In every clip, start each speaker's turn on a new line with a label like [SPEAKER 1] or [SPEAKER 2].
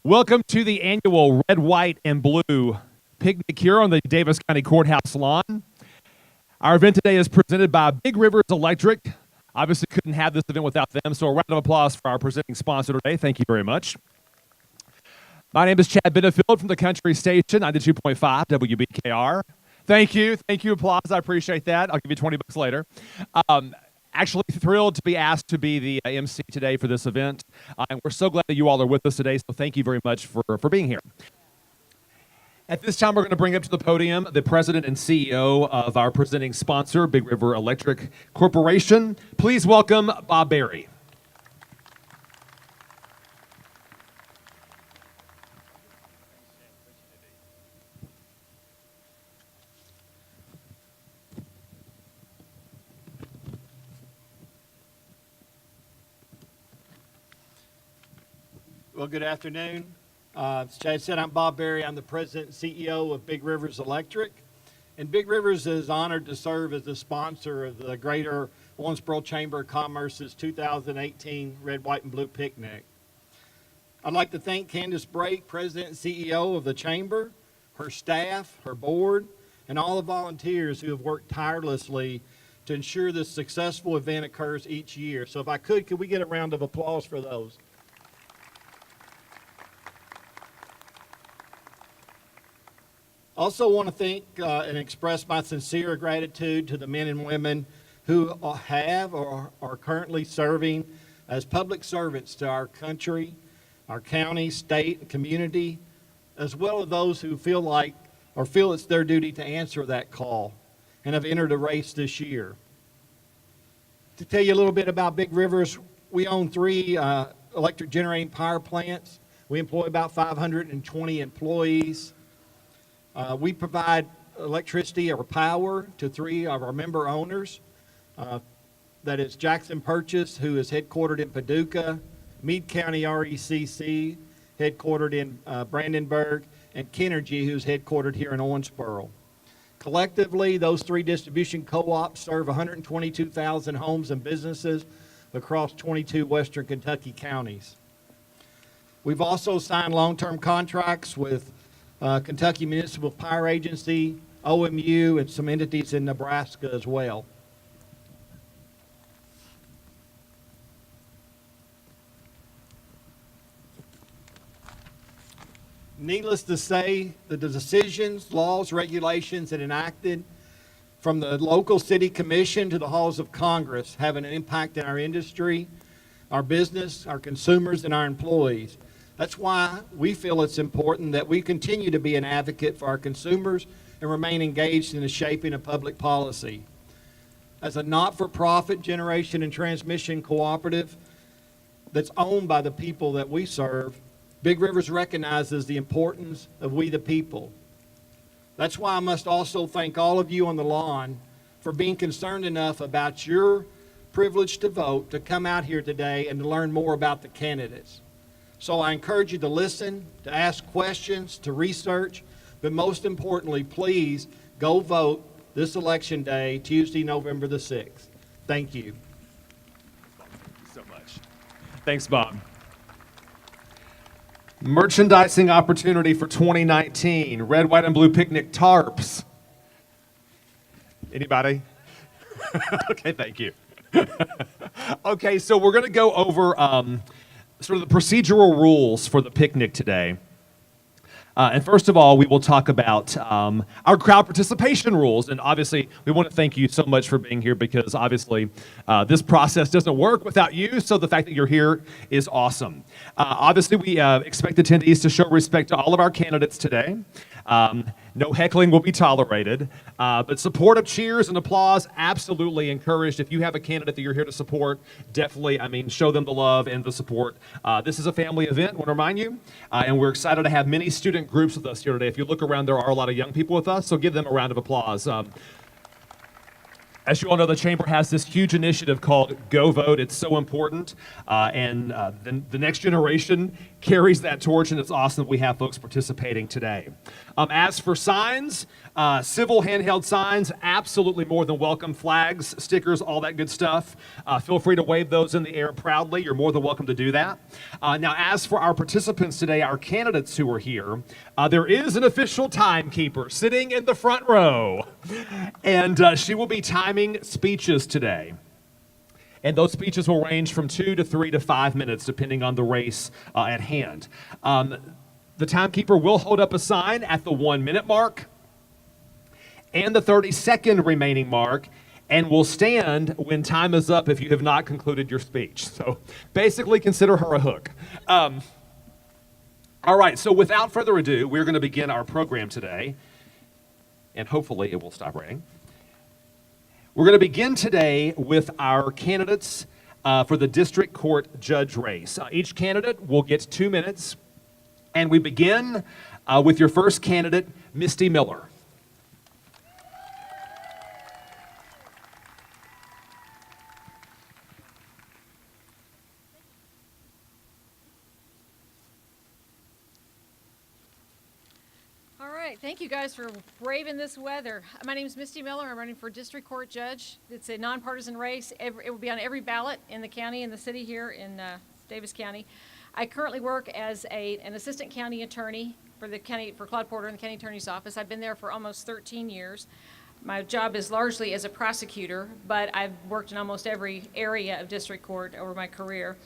[SPEAKER 1] Welcome to the annual Red, White, and Blue picnic here on the Davis County Courthouse lawn. Our event today is presented by Big Rivers Electric. Obviously couldn't have this event without them, so a round of applause for our presenting sponsor today. Thank you very much. My name is Chad Benefield from the Country Station, 92.5 WBKR. Thank you, applause, I appreciate that. I'll give you $20 later. Actually thrilled to be asked to be the MC today for this event. And we're so glad that you all are with us today, so thank you very much for being here. At this time, we're going to bring up to the podium the president and CEO of our presenting sponsor, Big River Electric Corporation. Please welcome Bob Berry.
[SPEAKER 2] Well, good afternoon. As Chad said, I'm Bob Berry. I'm the president and CEO of Big Rivers Electric. And Big Rivers is honored to serve as the sponsor of the Greater Owensboro Chamber of Commerce's 2018 Red, White, and Blue Picnic. I'd like to thank Candace Brake, president and CEO of the Chamber, her staff, her board, and all the volunteers who have worked tirelessly to ensure this successful event occurs each year. So if I could we get a round of applause for those? Also want to thank and express my sincere gratitude to the men and women who have or are currently serving as public servants to our country, our county, state, and community, as well as those who feel it's their duty to answer that call and have entered a race this year. To tell you a little bit about Big Rivers, we own 3 electric generating power plants. We employ about 520 employees. We provide electricity or power to 3 of our member owners. That is Jackson Purchase, who is headquartered in Paducah, Meade County RECC, headquartered in Brandenburg, and Kenergy, who's headquartered here in Owensboro. Collectively, those 3 distribution co-ops serve 122,000 homes and businesses across 22 western Kentucky counties. We've also signed long-term contracts with Kentucky Municipal Power Agency, OMU, and some entities in Nebraska as well. Needless to say, the decisions, laws, regulations, and enacted from the local city commission to the halls of Congress have an impact in our industry, our business, our consumers, and our employees. That's why we feel it's important that we continue to be an advocate for our consumers and remain engaged in the shaping of public policy. As a not-for-profit generation and transmission cooperative that's owned by the people that we serve, Big Rivers recognizes the importance of we the people. That's why I must also thank all of you on the lawn for being concerned enough about your privilege to vote to come out here today and to learn more about the candidates. So I encourage you to listen, to ask questions, to research, but most importantly, please go vote this election day, Tuesday, November the 6th. Thank you.
[SPEAKER 1] Thank you so much. Thanks, Bob. Merchandising opportunity for 2019, Red, White, and Blue Picnic tarps. Anybody? Okay, thank you. Okay, so we're going to go over sort of the procedural rules for the picnic today. And first of all, we will talk about our crowd participation rules. And obviously, we want to thank you so much for being here because obviously this process doesn't work without you. So the fact that you're here is awesome. Obviously, we expect attendees to show respect to all of our candidates today. No heckling will be tolerated, but supportive cheers and applause absolutely encouraged. If you have a candidate that you're here to support, definitely, show them the love and the support. This is a family event, I want to remind you, and we're excited to have many student groups with us here today. If you look around, there are a lot of young people with us, so give them a round of applause. As you all know, the Chamber has this huge initiative called Go Vote. It's so important, and the next generation carries that torch, and it's awesome that we have folks participating today. As for signs, civil handheld signs, absolutely more than welcome. Flags, stickers, all that good stuff. Feel free to wave those in the air proudly. You're more than welcome to do that. Now, as for our participants today, our candidates who are here, there is an official timekeeper sitting in the front row, and she will be timing speeches today. And those speeches will range from 2 to 3 to 5 minutes, depending on the race at hand. The timekeeper will hold up a sign at the 1-minute mark and the 30-second remaining mark, and will stand when time is up if you have not concluded your speech. So basically, consider her a hook. All right, so without further ado, we're going to begin our program today, and hopefully it will stop raining. We're going to begin today with our candidates for the District Court Judge race. Each candidate will get 2 minutes, and we begin with your first candidate, Misty Miller.
[SPEAKER 3] Thank you guys for braving this weather. My name is Misty Miller. I'm running for District Court Judge. It's a nonpartisan race. It will be on every ballot in the county and the city here in Davis County. I currently work as an assistant county attorney for Claude Porter in the county attorney's office. I've been there for almost 13 years. My job is largely as a prosecutor, but I've worked in almost every area of district court over my career.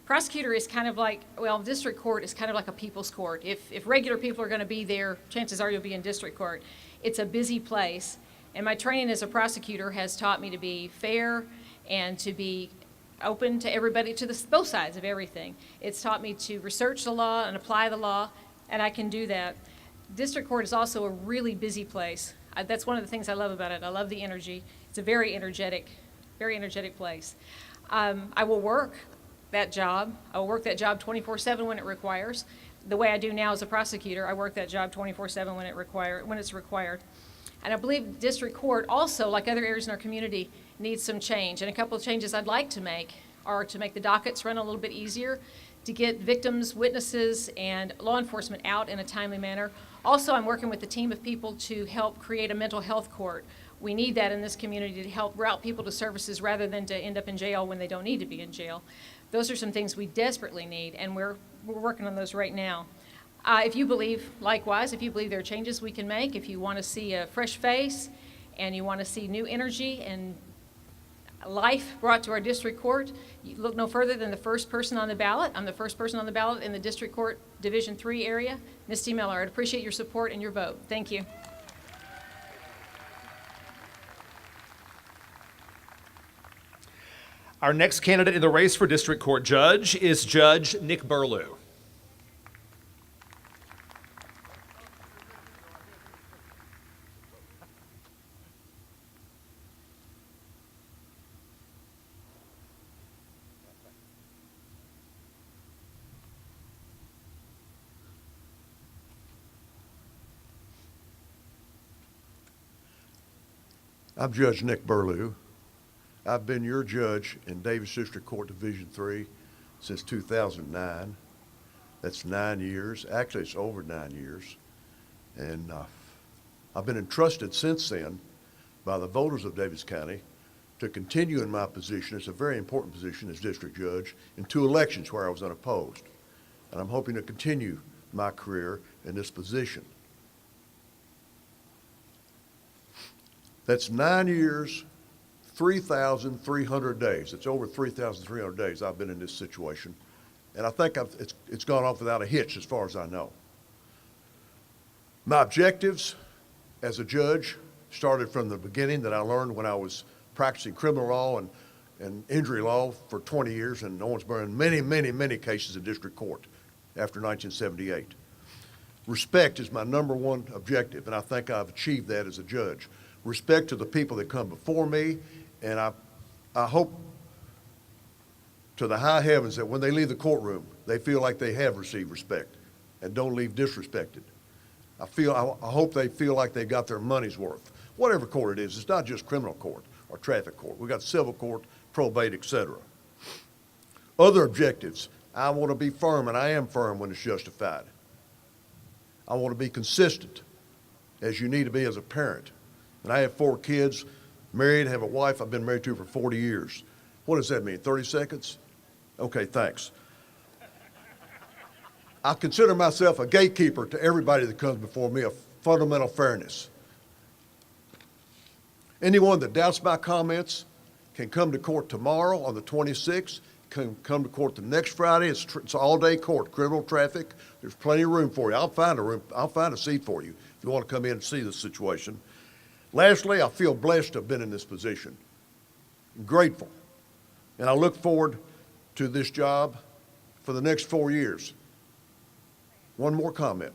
[SPEAKER 3] Prosecutor is kind of like, well, district court is kind of like a people's court. If regular people are going to be there, chances are you'll be in district court. It's a busy place, and my training as a prosecutor has taught me to be fair and to be open to everybody, to both sides of everything. It's taught me to research the law and apply the law, and I can do that. District court is also a really busy place. That's one of the things I love about it. I love the energy. It's a very energetic place. I will work that job. I will work that job 24/7 when it requires. The way I do now as a prosecutor, I work that job 24/7 when it's required. And I believe district court also, like other areas in our community, needs some change. And a couple of changes I'd like to make are to make the dockets run a little bit easier, to get victims, witnesses, and law enforcement out in a timely manner. Also, I'm working with a team of people to help create a mental health court. We need that in this community to help route people to services rather than to end up in jail when they don't need to be in jail. Those are some things we desperately need, and we're working on those right now. If you believe, likewise, if you believe there are changes we can make, if you want to see a fresh face and you want to see new energy and life brought to our district court, you look no further than the first person on the ballot. I'm the first person on the ballot in the district court Division 3 area, Misty Miller. I'd appreciate your support and your vote. Thank you.
[SPEAKER 1] Our next candidate in the race for District Court Judge is Judge Nick Burley.
[SPEAKER 4] I'm Judge Nick Burley. I've been your judge in Davis District Court Division 3 since 2009. That's 9 years. Actually, it's over 9 years. And I've been entrusted since then by the voters of Davis County to continue in my position. It's a very important position as district judge in 2 elections where I was unopposed. And I'm hoping to continue my career in this position. That's 9 years, 3,300 days. It's over 3,300 days I've been in this situation. And I think it's gone off without a hitch as far as I know. My objectives as a judge started from the beginning that I learned when I was practicing criminal law and injury law for 20 years in Owensboro and many cases in district court after 1978. Respect is my number one objective, and I think I've achieved that as a judge. Respect to the people that come before me, and I hope to the high heavens that when they leave the courtroom, they feel like they have received respect and don't leave disrespected. I hope they feel like they got their money's worth. Whatever court it is, it's not just criminal court or traffic court. We've got civil court, probate, etc. Other objectives, I want to be firm, and I am firm when it's justified. I want to be consistent, as you need to be as a parent. And I have 4 kids, married, have a wife I've been married to for 40 years. What does that mean, 30 seconds? Okay, thanks. I consider myself a gatekeeper to everybody that comes before me, of fundamental fairness. Anyone that doubts my comments can come to court tomorrow on the 26th, can come to court the next Friday. It's all-day court, criminal traffic. There's plenty of room for you. I'll find a seat for you if you want to come in and see the situation. Lastly, I feel blessed to have been in this position. I'm grateful. And I look forward to this job for the next 4 years. One more comment.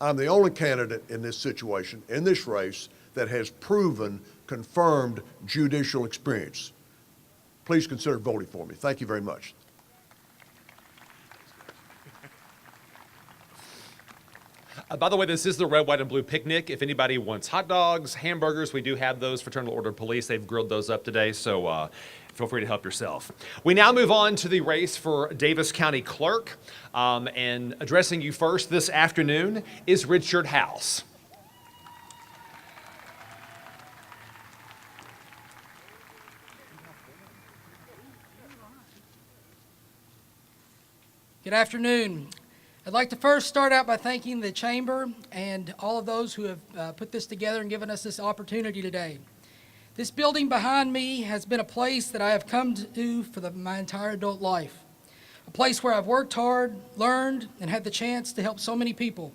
[SPEAKER 4] I'm the only candidate in this situation, in this race, that has proven, confirmed judicial experience. Please consider voting for me. Thank you very much.
[SPEAKER 1] By the way, this is the Red, White, and Blue Picnic. If anybody wants hot dogs, hamburgers, we do have those. Fraternal Order of Police, they've grilled those up today, so feel free to help yourself. We now move on to the race for Davis County Clerk. And addressing you first this afternoon is Richard House.
[SPEAKER 5] Good afternoon. I'd like to first start out by thanking the Chamber and all of those who have put this together and given us this opportunity today. This building behind me has been a place that I have come to for my entire adult life. A place where I've worked hard, learned, and had the chance to help so many people.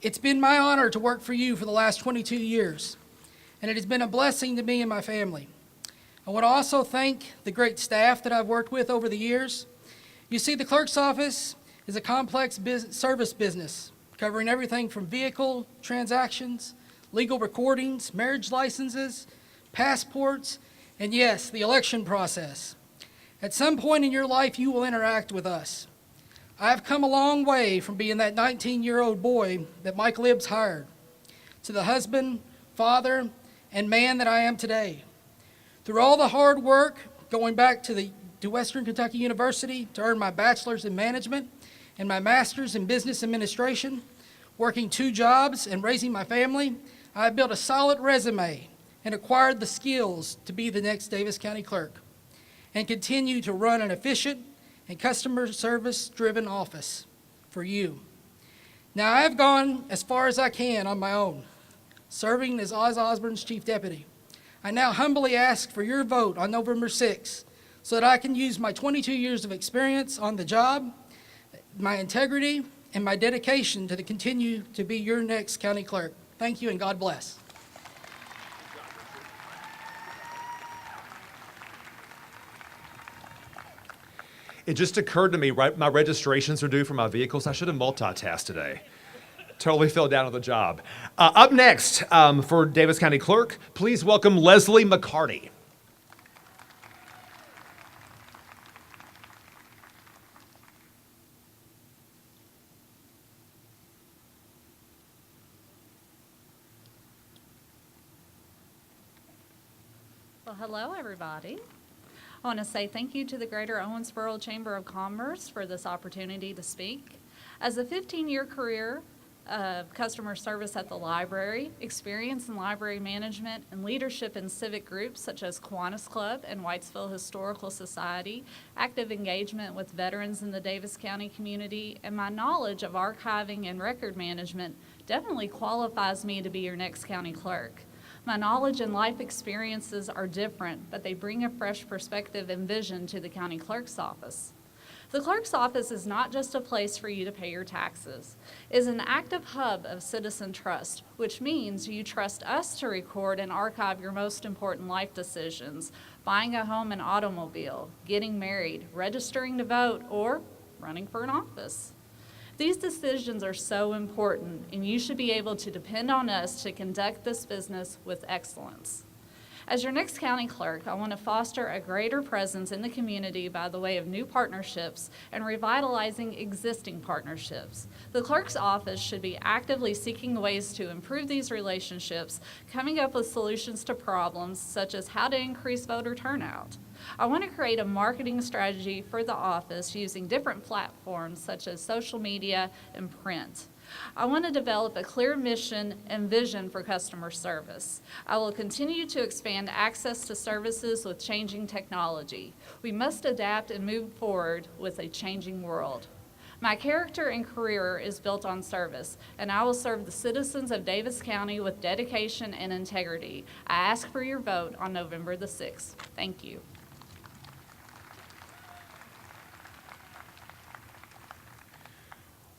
[SPEAKER 5] It's been my honor to work for you for the last 22 years, and it has been a blessing to me and my family. I want to also thank the great staff that I've worked with over the years. You see, the clerk's office is a complex service business covering everything from vehicle transactions, legal recordings, marriage licenses, passports, and yes, the election process. At some point in your life, you will interact with us. I've come a long way from being that 19-year-old boy that Mike Libbs hired to the husband, father, and man that I am today. Through all the hard work, going back to Western Kentucky University to earn my bachelor's in management and my master's in business administration, working 2 jobs and raising my family, I have built a solid resume and acquired the skills to be the next Davis County Clerk and continue to run an efficient and customer service-driven office for you. Now, I have gone as far as I can on my own, serving as Oz Osborne's Chief Deputy. I now humbly ask for your vote on November 6th so that I can use my 22 years of experience on the job, my integrity, and my dedication to continue to be your next county clerk. Thank you, and God bless.
[SPEAKER 1] It just occurred to me, right, my registrations are due for my vehicles. I should have multitasked today. Totally fell down on the job. Up next for Davis County Clerk, please welcome Leslie McCarty.
[SPEAKER 6] Well, hello, everybody. I want to say thank you to the Greater Owensboro Chamber of Commerce for this opportunity to speak. As a 15-year career of customer service at the library, experience in library management, and leadership in civic groups such as Kiwanis Club and Whitesville Historical Society, active engagement with veterans in the Davis County community, and my knowledge of archiving and record management definitely qualifies me to be your next county clerk. My knowledge and life experiences are different, but they bring a fresh perspective and vision to the county clerk's office. The clerk's office is not just a place for you to pay your taxes. It is an active hub of citizen trust, which means you trust us to record and archive your most important life decisions, buying a home and automobile, getting married, registering to vote, or running for an office. These decisions are so important, and you should be able to depend on us to conduct this business with excellence. As your next county clerk, I want to foster a greater presence in the community by the way of new partnerships and revitalizing existing partnerships. The clerk's office should be actively seeking ways to improve these relationships, coming up with solutions to problems such as how to increase voter turnout. I want to create a marketing strategy for the office using different platforms such as social media and print. I want to develop a clear mission and vision for customer service. I will continue to expand access to services with changing technology. We must adapt and move forward with a changing world. My character and career is built on service, and I will serve the citizens of Davis County with dedication and integrity. I ask for your vote on November the 6th. Thank you.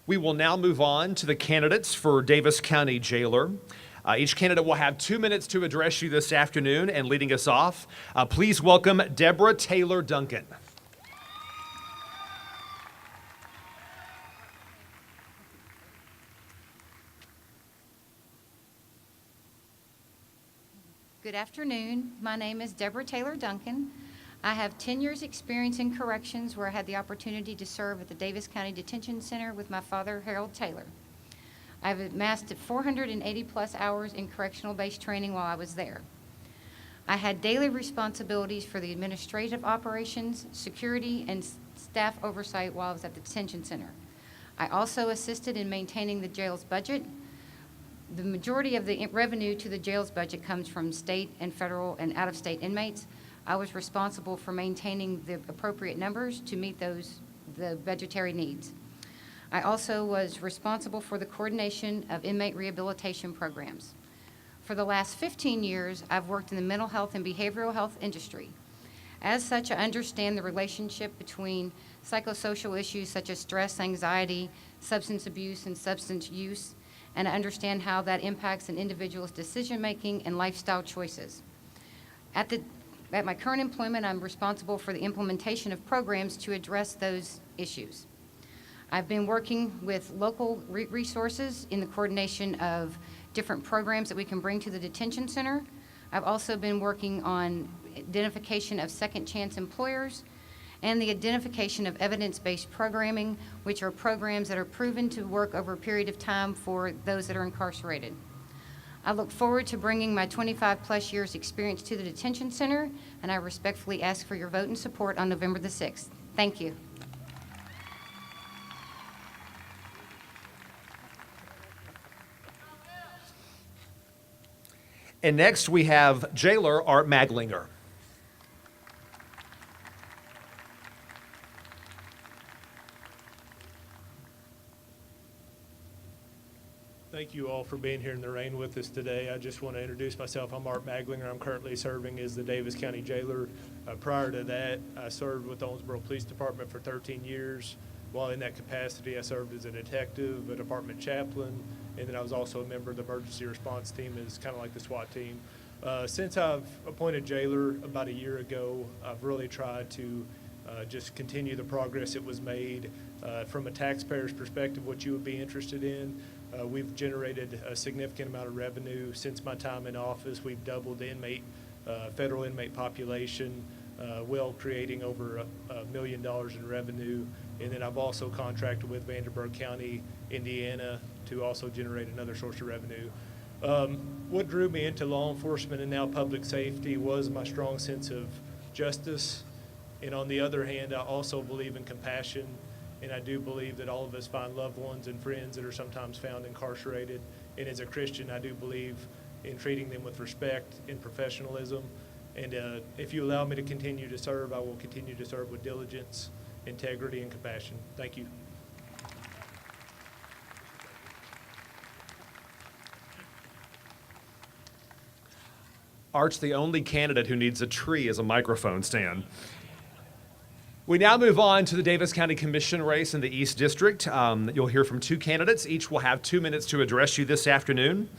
[SPEAKER 1] We will now move on to the candidates for Davis County Jailer. Each candidate will have 2 minutes to address you this afternoon, and leading us off, please welcome Deborah Taylor Duncan.
[SPEAKER 7] Good afternoon. My name is Deborah Taylor Duncan. I have 10 years' experience in corrections where I had the opportunity to serve at the Davis County Detention Center with my father, Harold Taylor. I've amassed 480-plus hours in correctional-based training while I was there. I had daily responsibilities for the administrative operations, security, and staff oversight while I was at the detention center. I also assisted in maintaining the jail's budget. The majority of the revenue to the jail's budget comes from state and federal and out-of-state inmates. I was responsible for maintaining the appropriate numbers to meet the budgetary needs. I also was responsible for the coordination of inmate rehabilitation programs. For the last 15 years, I've worked in the mental health and behavioral health industry. As such, I understand the relationship between psychosocial issues such as stress, anxiety, substance abuse, and substance use, and I understand how that impacts an individual's decision-making and lifestyle choices. At my current employment, I'm responsible for the implementation of programs to address those issues. I've been working with local resources in the coordination of different programs that we can bring to the detention center. I've also been working on identification of second chance employers and the identification of evidence-based programming, which are programs that are proven to work over a period of time for those that are incarcerated. I look forward to bringing my 25-plus years experience to the detention center, and I respectfully ask for your vote and support on November the 6th. Thank you.
[SPEAKER 1] And next we have Jailer Art Maglinger.
[SPEAKER 8] Thank you all for being here in the rain with us today. I just want to introduce myself. I'm Art Maglinger. I'm currently serving as the Davis County Jailer. Prior to that, I served with the Owensboro Police Department for 13 years. While in that capacity, I served as a detective, a department chaplain, and then I was also a member of the emergency response team, as kind of like the SWAT team. Since I've appointed jailer about a year ago, I've really tried to just continue the progress that was made. From a taxpayer's perspective, what you would be interested in, we've generated a significant amount of revenue since my time in office. We've doubled the federal inmate population, well creating over $1 million in revenue. And then I've also contracted with Vanderburgh County, Indiana, to also generate another source of revenue. What drew me into law enforcement and now public safety was my strong sense of justice. And on the other hand, I also believe in compassion. And I do believe that all of us find loved ones and friends that are sometimes found incarcerated. And as a Christian, I do believe in treating them with respect and professionalism. And if you allow me to continue to serve, I will continue to serve with diligence, integrity, and compassion. Thank you.
[SPEAKER 1] Art's the only candidate who needs a tree as a microphone stand. We now move on to the Davis County Commission race in the East District. You'll hear from two candidates. Each will have 2 minutes to address you this afternoon.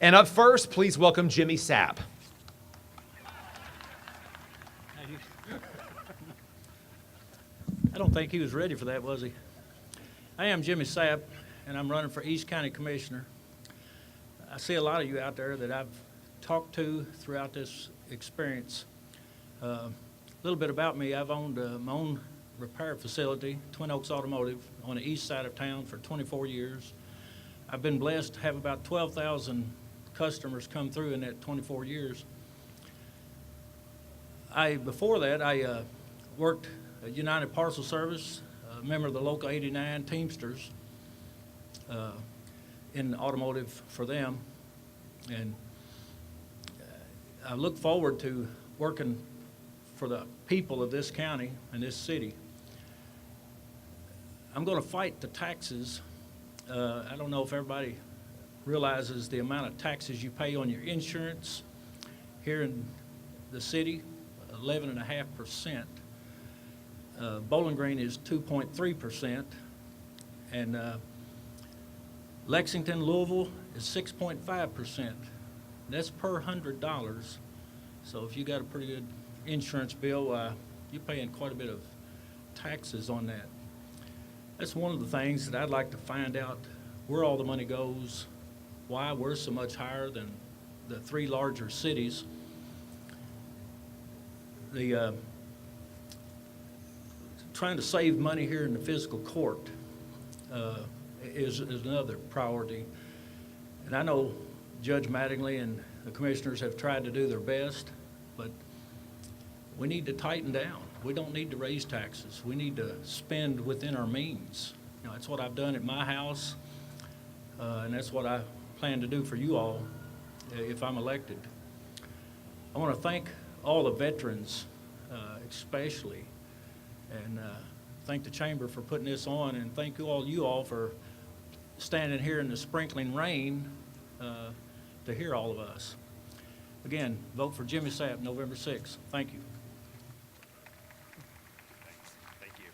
[SPEAKER 1] And up first, please welcome Jimmy Sapp.
[SPEAKER 9] I don't think he was ready for that, was he? I am Jimmy Sapp, and I'm running for East County Commissioner. I see a lot of you out there that I've talked to throughout this experience. A little bit about me. I've owned my own repair facility, Twin Oaks Automotive, on the east side of town for 24 years. I've been blessed to have about 12,000 customers come through in that 24 years. Before that, I worked at United Parcel Service, a member of the local 89 Teamsters, in automotive for them. And I look forward to working for the people of this county and this city. I'm going to fight the taxes. I don't know if everybody realizes the amount of taxes you pay on your insurance here in the city, 11.5%. Bowling Green is 2.3%, and Lexington, Louisville is 6.5%. That's per $100. So if you got a pretty good insurance bill, you're paying quite a bit of taxes on that. That's one of the things that I'd like to find out, where all the money goes, why we're so much higher than the three larger cities. The trying to save money here in the physical court is another priority. And I know Judge Mattingly and the commissioners have tried to do their best, but we need to tighten down. We don't need to raise taxes. We need to spend within our means. You know, that's what I've done at my house, and that's what I plan to do for you all if I'm elected. I want to thank all the veterans, especially, and thank the Chamber for putting this on, and thank you all for standing here in the sprinkling rain to hear all of us. Again, vote for Jimmy Sapp November 6th. Thank you.
[SPEAKER 1] Thank you.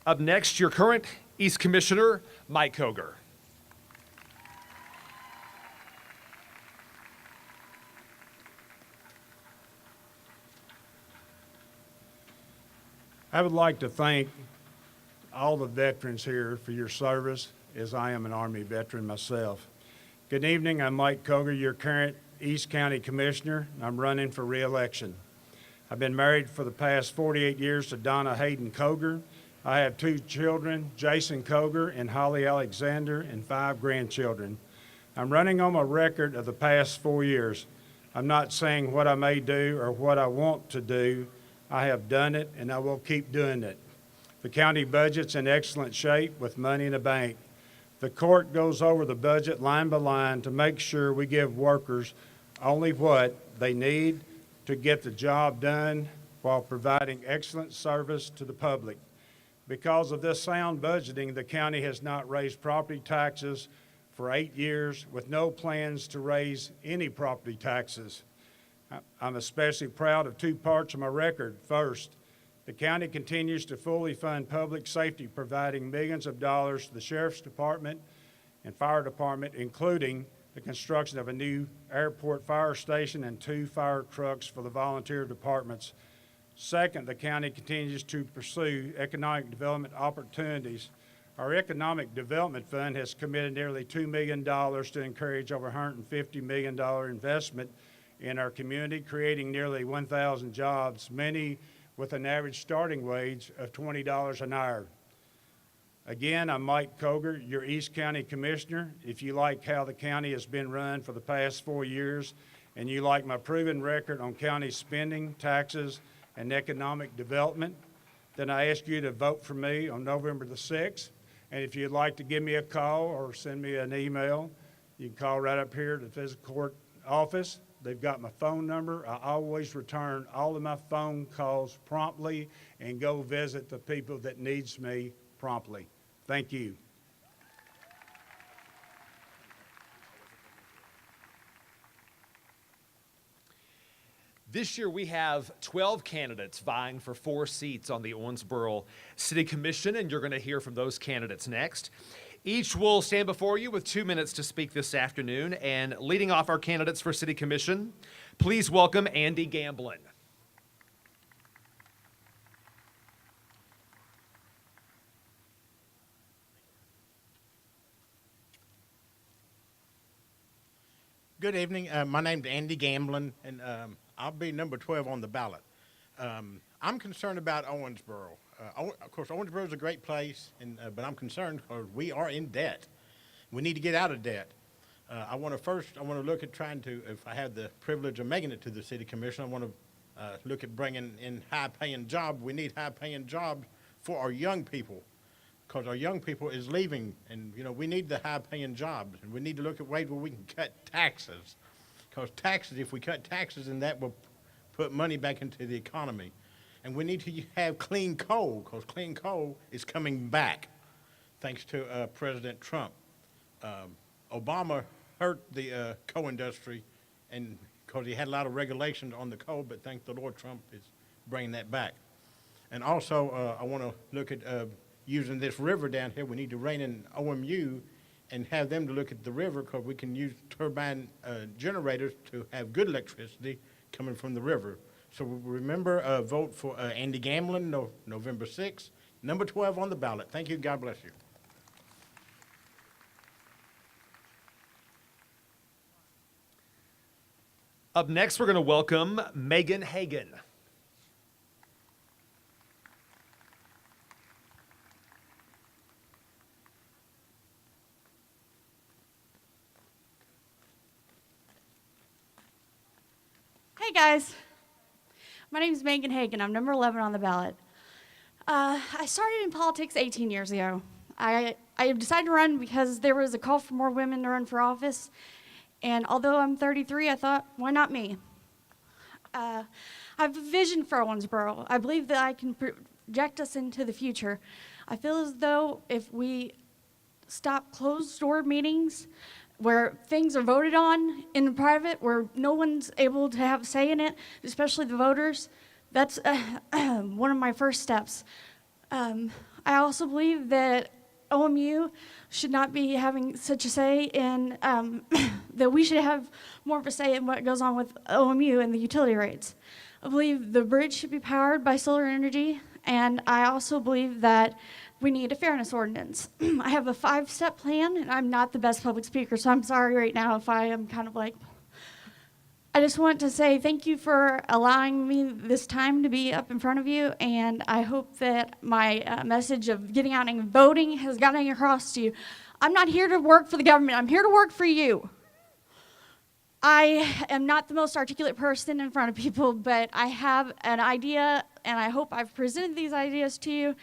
[SPEAKER 1] Up next, your current East Commissioner, Mike Koger.
[SPEAKER 10] I would like to thank all the veterans here for your service, as I am an Army veteran myself. Good evening, I'm Mike Koger, your current East County Commissioner. I'm running for re-election. I've been married for the past 48 years to Donna Hayden Koger. I have 2 children, Jason Koger and Holly Alexander, and 5 grandchildren. I'm running on my record of the past 4 years. I'm not saying what I may do or what I want to do. I have done it, and I will keep doing it. The county budget's in excellent shape with money in the bank. The court goes over the budget line by line to make sure we give workers only what they need to get the job done while providing excellent service to the public. Because of this sound budgeting, the county has not raised property taxes for 8 years with no plans to raise any property taxes. I'm especially proud of 2 parts of my record. First, the county continues to fully fund public safety, providing millions of dollars to the Sheriff's Department and Fire Department, including the construction of a new airport fire station and 2 fire trucks for the volunteer departments. Second, the county continues to pursue economic development opportunities. Our Economic Development Fund has committed nearly $2 million to encourage over $150 million investment in our community, creating nearly 1,000 jobs, many with an average starting wage of $20 an hour. Again, I'm Mike Koger, your East County Commissioner. If you like how the county has been run for the past 4 years, and you like my proven record on county spending, taxes, and economic development, then I ask you to vote for me on November the 6th. And if you'd like to give me a call or send me an email, you can call right up here to the physical court office. They've got my phone number. I always return all of my phone calls promptly and go visit the people that needs me promptly. Thank you.
[SPEAKER 1] This year we have 12 candidates vying for 4 seats on the Owensboro City Commission, and you're going to hear from those candidates next. Each will stand before you with 2 minutes to speak this afternoon. And leading off our candidates for City Commission, please welcome Andy Gamblin.
[SPEAKER 11] Good evening. My name's Andy Gamblin, and I'll be number 12 on the ballot. I'm concerned about Owensboro. Of course, Owensboro is a great place, but I'm concerned because we are in debt. We need to get out of debt. I want to look at trying to, if I have the privilege of making it to the city commission, I want to look at bringing in high-paying jobs. We need high-paying jobs for our young people, because our young people is leaving, and we need the high-paying jobs, and we need to look at ways where we can cut taxes, because taxes, if we cut taxes, then that will put money back into the economy. And we need to have clean coal, because clean coal is coming back, thanks to President Trump. Obama hurt the coal industry, and because he had a lot of regulations on the coal, but thank the Lord, Trump is bringing that back. And also, I want to look at using this river down here. We need to rein in OMU and have them to look at the river, because we can use turbine generators to have good electricity coming from the river. So remember, vote for Andy Gamblin, November 6th, number 12 on the ballot. Thank you. God bless you.
[SPEAKER 1] Up next, we're going to welcome Megan Hagan.
[SPEAKER 12] Hey guys, my name is Megan Hagan. I'm number 11 on the ballot. I started in politics 18 years ago. I decided to run because there was a call for more women to run for office. And although I'm 33, I thought, why not me? I have a vision for Owensboro. I believe that I can project us into the future. I feel as though if we stop closed-door meetings where things are voted on in private, where no one's able to have a say in it, especially the voters, that's one of my first steps. I also believe that OMU should not be having such a say in, that we should have more of a say in what goes on with OMU and the utility rates. I believe the bridge should be powered by solar energy, and I also believe that we need a fairness ordinance. I have a 5-step plan, and I'm not the best public speaker, so I'm sorry right now if I am kind of like, I just want to say thank you for allowing me this time to be up in front of you, and I hope that my message of getting out and voting has gotten across to you. I'm not here to work for the government. I'm here to work for you. I am not the most articulate person in front of people, but I have an idea, and I hope I've presented these ideas to you,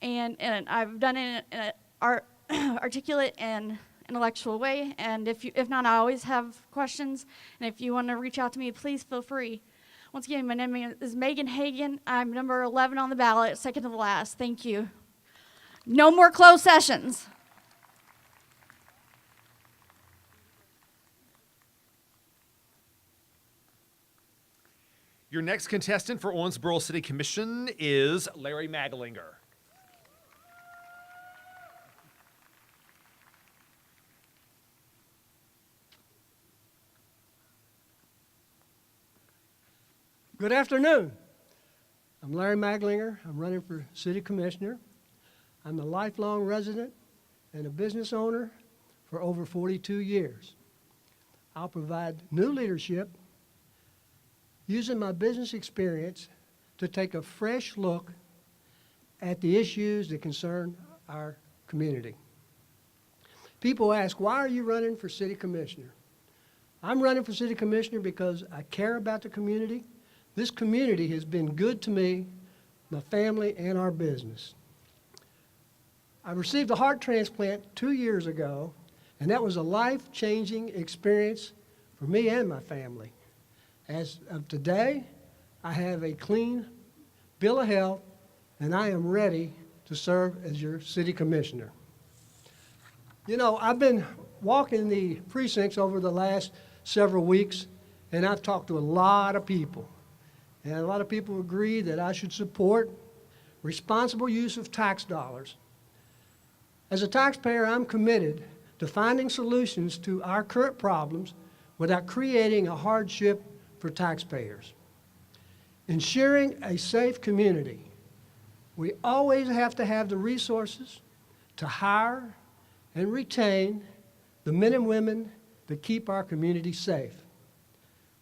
[SPEAKER 12] and I've done it in an articulate and intellectual way, and if not, I always have questions, and if you want to reach out to me, please feel free. Once again, my name is Megan Hagan. I'm number 11 on the ballot, second to the last. Thank you. No more closed sessions.
[SPEAKER 1] Your next contestant for Owensboro City Commission is Larry Magelang.
[SPEAKER 13] Good afternoon. I'm Larry Magglio. I'm running for City Commissioner. I'm a lifelong resident and a business owner for over 42 years. I'll provide new leadership using my business experience to take a fresh look at the issues that concern our community. People ask, why are you running for City Commissioner? I'm running for City Commissioner because I care about the community. This community has been good to me, my family, and our business. I received a heart transplant 2 years ago, and that was a life-changing experience for me and my family. As of today, I have a clean bill of health, and I am ready to serve as your city commissioner. You know, I've been walking the precincts over the last several weeks, and I've talked to a lot of people. And a lot of people agree that I should support responsible use of tax dollars. As a taxpayer, I'm committed to finding solutions to our current problems without creating a hardship for taxpayers. Ensuring a safe community. We always have to have the resources to hire and retain the men and women to keep our community safe.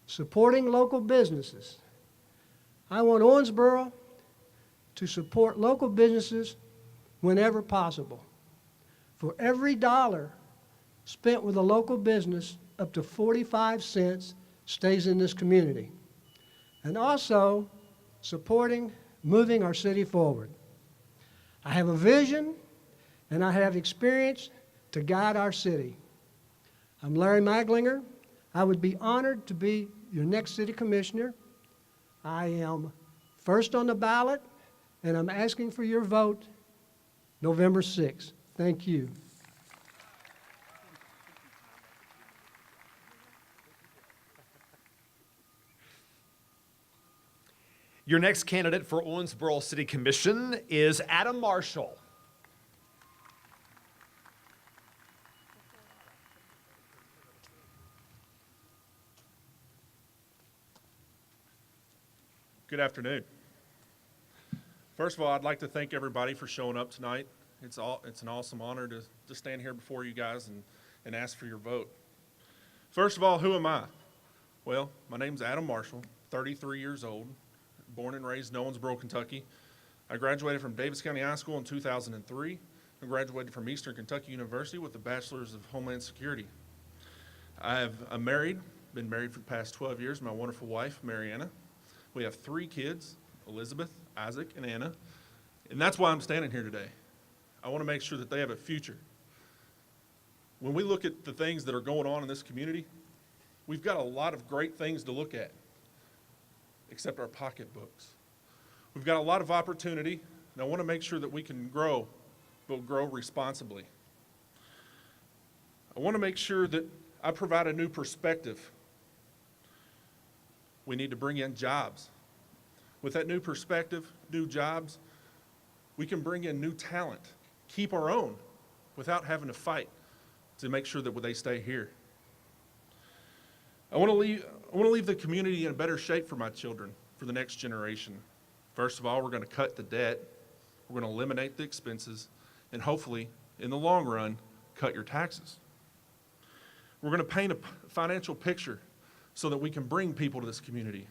[SPEAKER 13] Supporting local businesses. I want Owensboro to support local businesses whenever possible. For every dollar spent with a local business, up to 45 cents stays in this community. And also supporting moving our city forward. I have a vision and I have experience to guide our city. I'm Larry Magelang. I would be honored to be your next city commissioner. I am first on the ballot, and I'm asking for your vote November 6th. Thank you.
[SPEAKER 1] Your next candidate for Owensboro City Commission is Adam Marshall.
[SPEAKER 14] Good afternoon. First of all, I'd like to thank everybody for showing up tonight. It's an awesome honor to stand here before you guys and ask for your vote. First of all, who am I? Well, my name's Adam Marshall, 33 years old, born and raised in Owensboro, Kentucky. I graduated from Davis County High School in 2003 and graduated from Eastern Kentucky University with a Bachelor's of Homeland Security. I'm married, been married for the past 12 years, to my wonderful wife, Mariana. We have 3 kids, Elizabeth, Isaac, and Anna, and that's why I'm standing here today. I want to make sure that they have a future. When we look at the things that are going on in this community, we've got a lot of great things to look at, except our pocketbooks. We've got a lot of opportunity, and I want to make sure that we can grow, but grow responsibly. I want to make sure that I provide a new perspective. We need to bring in jobs. With that new perspective, new jobs, we can bring in new talent, keep our own without having to fight to make sure that they stay here. I want to leave the community in a better shape for my children, for the next generation. First of all, we're going to cut the debt, we're going to eliminate the expenses, and hopefully, in the long run, cut your taxes. We're going to paint a financial picture so that we can bring people to this community.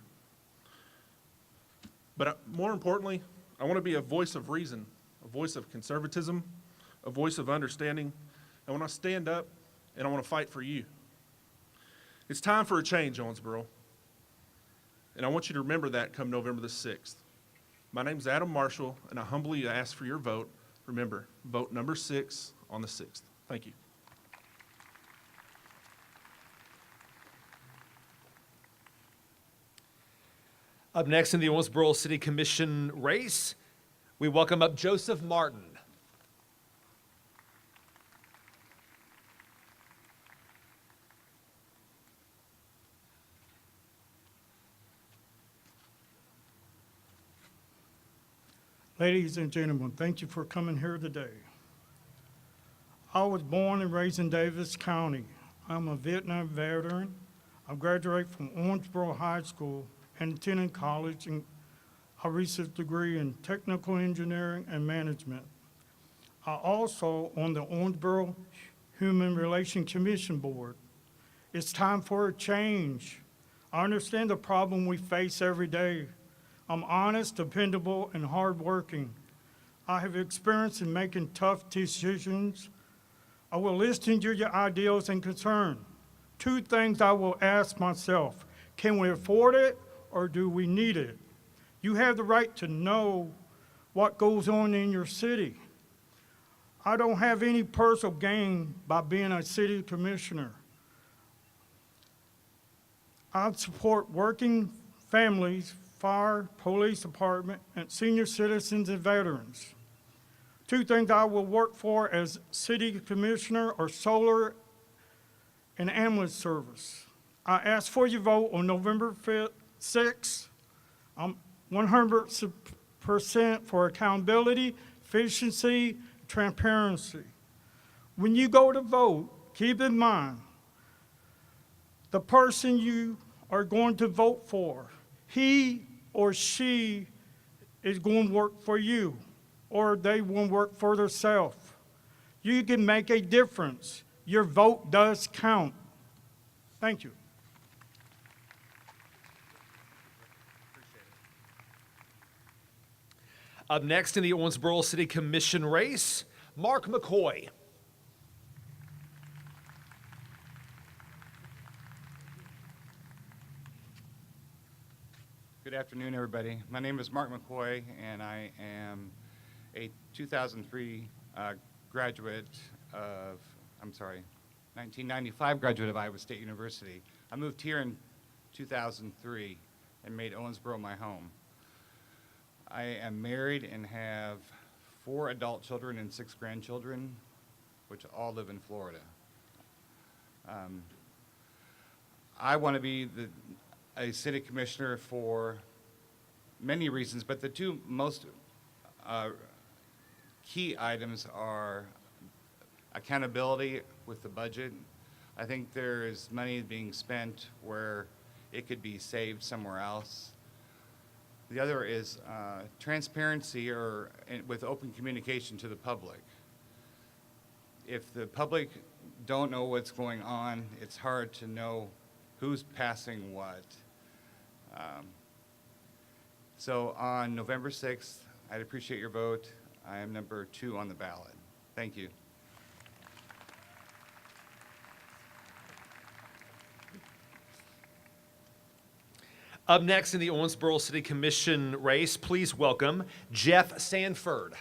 [SPEAKER 14] But more importantly, I want to be a voice of reason, a voice of conservatism, a voice of understanding. I want to stand up and I want to fight for you. It's time for a change, Owensboro. And I want you to remember that come November the 6th. My name's Adam Marshall, and I humbly ask for your vote. Remember, vote number 6 on the 6th. Thank you.
[SPEAKER 1] Up next in the Owensboro City Commission race, we welcome up Joseph Martin.
[SPEAKER 15] Ladies and gentlemen, thank you for coming here today. I was born and raised in Davis County. I'm a Vietnam veteran. I graduated from Owensboro High School and attended college, and I received a degree in technical engineering and management. I also on the Owensboro Human Relations Commission Board. It's time for a change. I understand the problem we face every day. I'm honest, dependable, and hardworking. I have experience in making tough decisions. I will listen to your ideals and concerns. 2 things I will ask myself: can we afford it, or do we need it? You have the right to know what goes on in your city. I don't have any personal gain by being a city commissioner. I support working families, fire, police department, and senior citizens and veterans. 2 things I will work for as city commissioner are solar and ambulance service. I ask for your vote on November 6th. I'm 100% for accountability, efficiency, transparency. When you go to vote, keep in mind the person you are going to vote for, he or she is going to work for you, or they will work for themselves. You can make a difference. Your vote does count. Thank you.
[SPEAKER 1] Up next in the Owensboro City Commission race, Mark McCoy.
[SPEAKER 16] Good afternoon, everybody. My name is Mark McCoy, and I am a 2003 graduate of, 1995 graduate of Iowa State University. I moved here in 2003 and made Owensboro my home. I am married and have 4 adult children and 6 grandchildren, which all live in Florida. I want to be a city commissioner for many reasons, but the two most key items are accountability with the budget. I think there is money being spent where it could be saved somewhere else. The other is transparency with open communication to the public. If the public don't know what's going on, it's hard to know who's passing what. So on November 6th, I'd appreciate your vote. I am number 2 on the ballot. Thank you.
[SPEAKER 1] Up next in the Owensboro City Commission race, please welcome Jeff Sandford.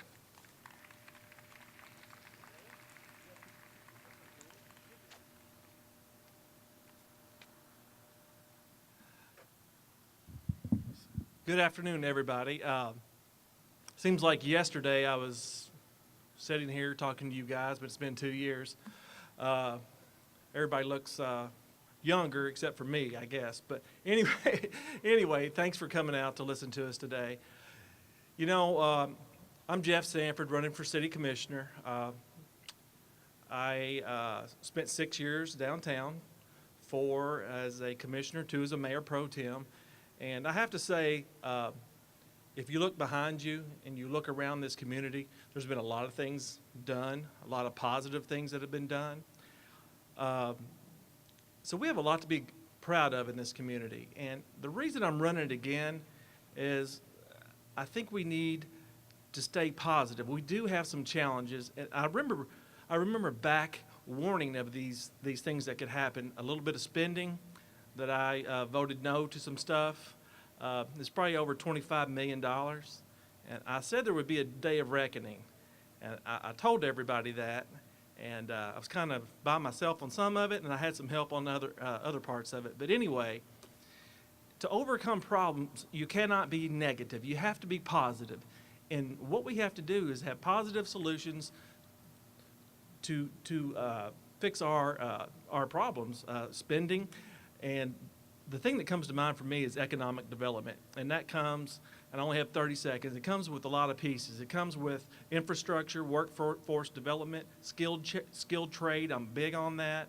[SPEAKER 17] Good afternoon, everybody. Seems like yesterday I was sitting here talking to you guys, but it's been 2 years. Everybody looks younger except for me, I guess. But anyway, thanks for coming out to listen to us today. You know, I'm Jeff Sandford, running for city commissioner. I spent 6 years downtown, 4 as a commissioner, 2 as a mayor pro tem. And I have to say, if you look behind you and you look around this community, there's been a lot of things done, a lot of positive things that have been done. So we have a lot to be proud of in this community. And the reason I'm running it again is I think we need to stay positive. We do have some challenges. And I remember back warning of these things that could happen, a little bit of spending, that I voted no to some stuff. It's probably over $25 million. And I said there would be a day of reckoning. And I told everybody that. And I was kind of by myself on some of it, and I had some help on other parts of it. But anyway, to overcome problems, you cannot be negative. You have to be positive. And what we have to do is have positive solutions to fix our problems, spending. And the thing that comes to mind for me is economic development. And that comes, and I only have 30 seconds, it comes with a lot of pieces. It comes with infrastructure, workforce development, skilled trade. I'm big on that.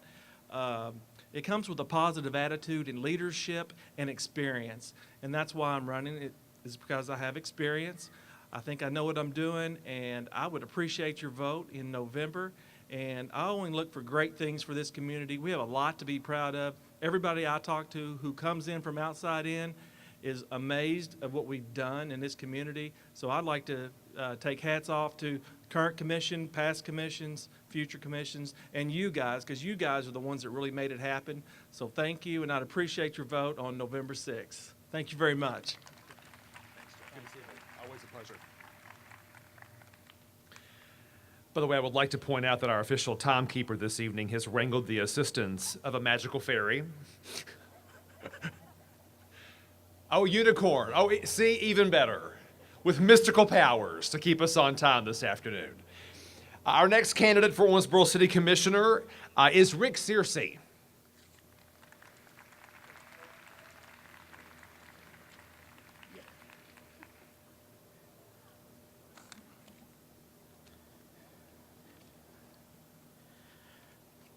[SPEAKER 17] It comes with a positive attitude and leadership and experience. And that's why I'm running it, is because I have experience. I think I know what I'm doing, and I would appreciate your vote in November. And I only look for great things for this community. We have a lot to be proud of. Everybody I talk to who comes in from outside in is amazed at what we've done in this community. So I'd like to take hats off to current commission, past commissions, future commissions, and you guys, because you guys are the ones that really made it happen. So thank you, and I'd appreciate your vote on November 6th. Thank you very much.
[SPEAKER 14] Always a pleasure.
[SPEAKER 1] By the way, I would like to point out that our official timekeeper this evening has wrangled the assistance of a magical fairy. Oh, unicorn. Oh, see, even better. With mystical powers to keep us on time this afternoon. Our next candidate for Owensboro City Commissioner is Rick Searcy.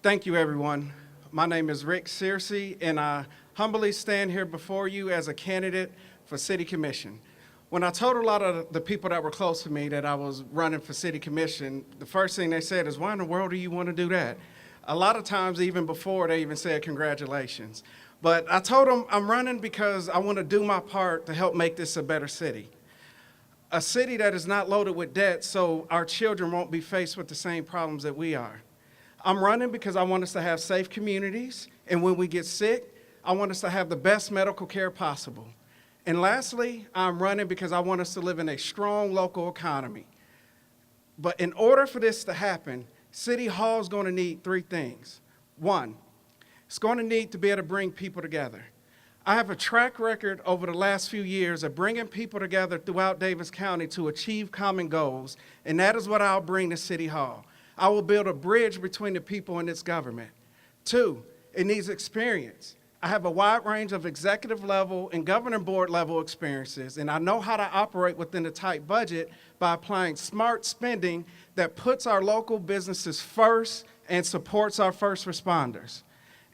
[SPEAKER 18] Thank you, everyone. My name is Rick Searcy, and I humbly stand here before you as a candidate for City Commission. When I told a lot of the people that were close to me that I was running for City Commission, the first thing they said is, why in the world do you want to do that? a lot of times even before they even said congratulations. But I told them I'm running because I want to do my part to help make this a better city. A city that is not loaded with debt so our children won't be faced with the same problems that we are. I'm running because I want us to have safe communities, and when we get sick, I want us to have the best medical care possible. And lastly, I'm running because I want us to live in a strong local economy. But in order for this to happen, City Hall is going to need three things. One, it's going to need to be able to bring people together. I have a track record over the last few years of bringing people together throughout Davis County to achieve common goals, and that is what I'll bring to City Hall. I will build a bridge between the people and its government. Two, it needs experience. I have a wide range of executive level and governing board level experiences, and I know how to operate within a tight budget by applying smart spending that puts our local businesses first and supports our first responders.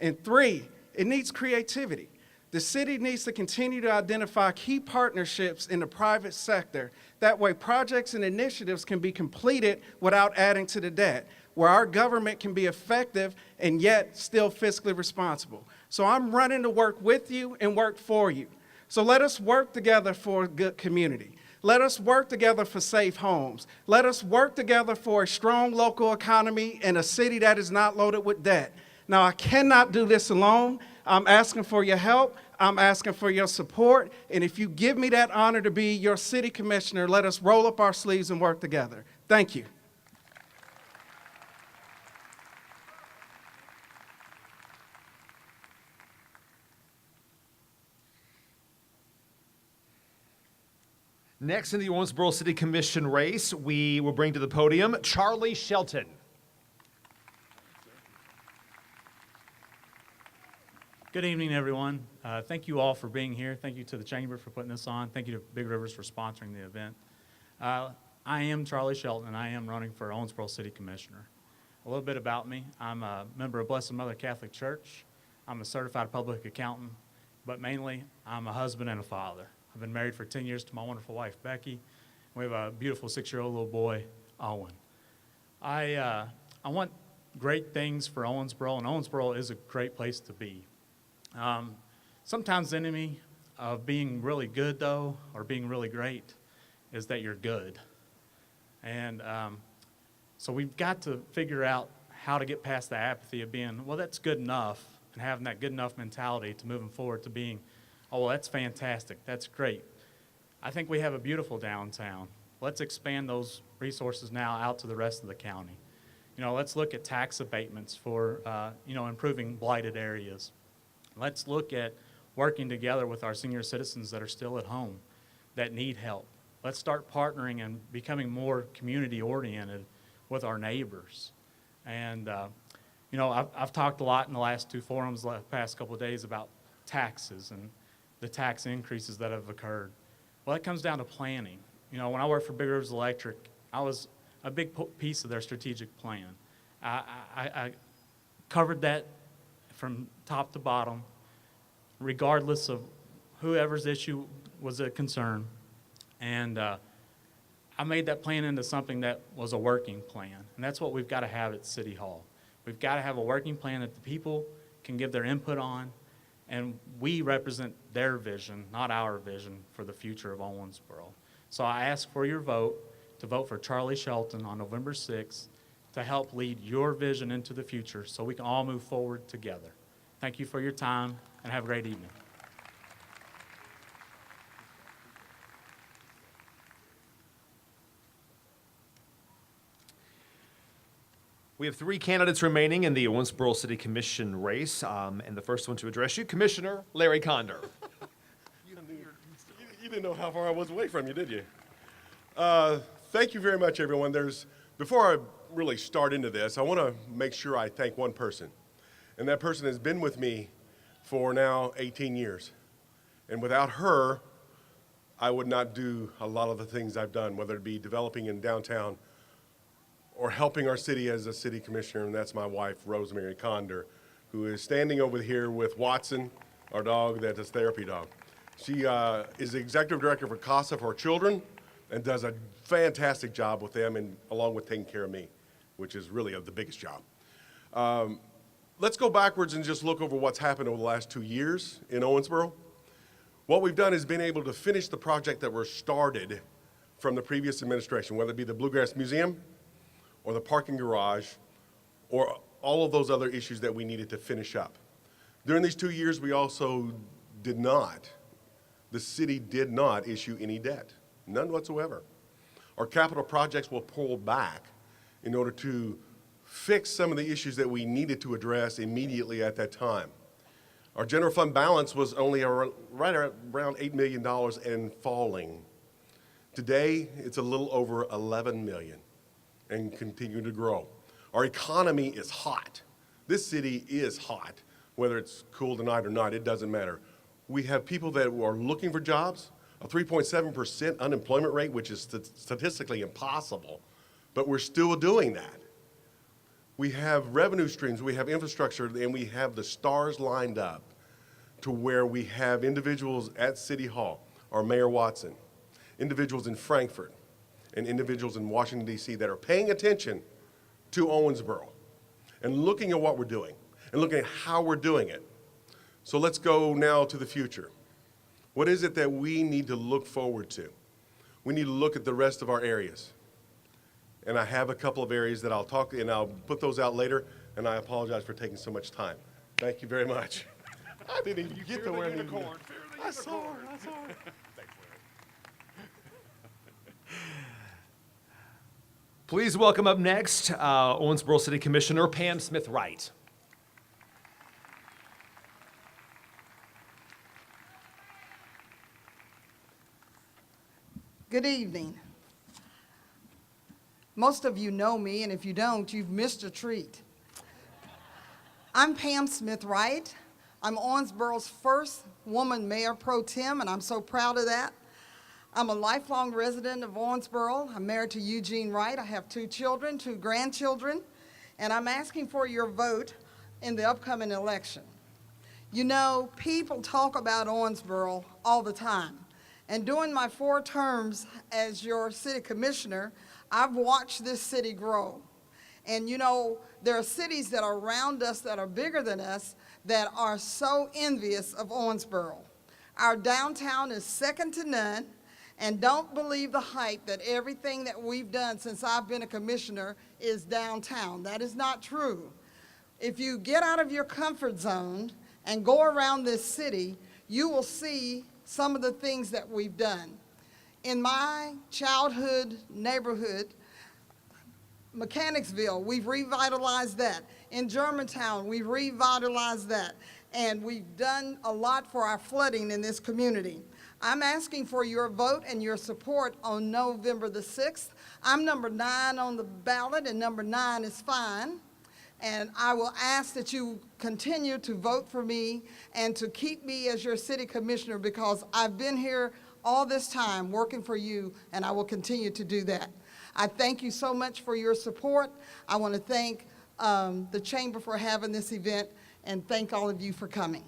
[SPEAKER 18] And three, it needs creativity. The city needs to continue to identify key partnerships in the private sector. That way projects and initiatives can be completed without adding to the debt, where our government can be effective and yet still fiscally responsible. So I'm running to work with you and work for you. So let us work together for a good community. Let us work together for safe homes. Let us work together for a strong local economy and a city that is not loaded with debt. Now, I cannot do this alone. I'm asking for your help. I'm asking for your support. And if you give me that honor to be your city commissioner, let us roll up our sleeves and work together. Thank you.
[SPEAKER 1] Next in the Owensboro City Commission race, we will bring to the podium Charlie Shelton.
[SPEAKER 19] Good evening, everyone. Thank you all for being here. Thank you to the Chamber for putting this on. Thank you to Big Rivers for sponsoring the event. I am Charlie Shelton, and I am running for Owensboro City Commissioner. A little bit about me. I'm a member of Blessed Mother Catholic Church. I'm a certified public accountant, but mainly I'm a husband and a father. I've been married for 10 years to my wonderful wife, Becky. We have a beautiful 6-year-old little boy, Owen. I want great things for Owensboro, and Owensboro is a great place to be. Sometimes the enemy of being really good, though, or being really great, is that you're good. And so we've got to figure out how to get past the apathy of being, well, that's good enough, and having that good enough mentality to moving forward to being, oh, well, that's fantastic, that's great. I think we have a beautiful downtown. Let's expand those resources now out to the rest of the county. You know, let's look at tax abatements for, improving blighted areas. Let's look at working together with our senior citizens that are still at home, that need help. Let's start partnering and becoming more community-oriented with our neighbors. And, I've talked a lot in the last two forums the past couple of days about taxes and the tax increases that have occurred. Well, it comes down to planning. You know, when I worked for Big Rivers Electric, I was a big piece of their strategic plan. I covered that from top to bottom, regardless of whoever's issue was a concern. And I made that plan into something that was a working plan. And that's what we've got to have at City Hall. We've got to have a working plan that the people can give their input on, and we represent their vision, not our vision, for the future of Owensboro. So I ask for your vote to vote for Charlie Shelton on November 6th to help lead your vision into the future so we can all move forward together. Thank you for your time, and have a great evening.
[SPEAKER 1] We have 3 candidates remaining in the Owensboro City Commission race, and the first one to address you, Commissioner Larry Condor.
[SPEAKER 20] You didn't know how far I was away from you, did you? Thank you very much, everyone. Before I really start into this, I want to make sure I thank one person, and that person has been with me for now 18 years. And without her, I would not do a lot of the things I've done, whether it be developing in downtown or helping our city as a city commissioner, and that's my wife, Rosemary Condor, who is standing over here with Watson, our dog, that's a therapy dog. She is the executive director for CASA for children and does a fantastic job with them, and along with taking care of me, which is really the biggest job. Let's go backwards and just look over what's happened over the last 2 years in Owensboro. What we've done is been able to finish the project that were started from the previous administration, whether it be the Bluegrass Museum or the parking garage or all of those other issues that we needed to finish up. During these 2 years, we also the city did not issue any debt, none whatsoever. Our capital projects were pulled back in order to fix some of the issues that we needed to address immediately at that time. Our general fund balance was only right around $8 million and falling. Today, it's a little over 11 million and continue to grow. Our economy is hot. This city is hot. Whether it's cool tonight or not, it doesn't matter. We have people that are looking for jobs, a 3.7% unemployment rate, which is statistically impossible, but we're still doing that. We have revenue streams, we have infrastructure, and we have the stars lined up to where we have individuals at City Hall, our Mayor Watson, individuals in Frankfurt, and individuals in Washington, D.C. that are paying attention to Owensboro and looking at what we're doing and looking at how we're doing it. So let's go now to the future. What is it that we need to look forward to? We need to look at the rest of our areas. And I have a couple of areas that I'll talk, and I'll put those out later, and I apologize for taking so much time. Thank you very much. I didn't even get to where I needed to. I saw her.
[SPEAKER 1] Please welcome up next Owensboro City Commissioner Pam Smith-Wright.
[SPEAKER 21] Good evening. Most of you know me, and if you don't, you've missed a treat. I'm Pam Smith-Wright. I'm Owensboro's first woman mayor pro tem, and I'm so proud of that. I'm a lifelong resident of Owensboro. I'm married to Eugene Wright. I have 2 children, 2 grandchildren, and I'm asking for your vote in the upcoming election. You know, people talk about Owensboro all the time, and during my 4 terms as your city commissioner, I've watched this city grow. And you know, there are cities that are around us that are bigger than us that are so envious of Owensboro. Our downtown is second to none, and don't believe the hype that everything that we've done since I've been a commissioner is downtown. That is not true. If you get out of your comfort zone and go around this city, you will see some of the things that we've done. In my childhood neighborhood, Mechanicsville, we've revitalized that. In Germantown, we've revitalized that. And we've done a lot for our flooding in this community. I'm asking for your vote and your support on November the 6th. I'm number 9 on the ballot, and number 9 is fine. And I will ask that you continue to vote for me and to keep me as your city commissioner, because I've been here all this time working for you, and I will continue to do that. I thank you so much for your support. I want to thank the Chamber for having this event, and thank all of you for coming.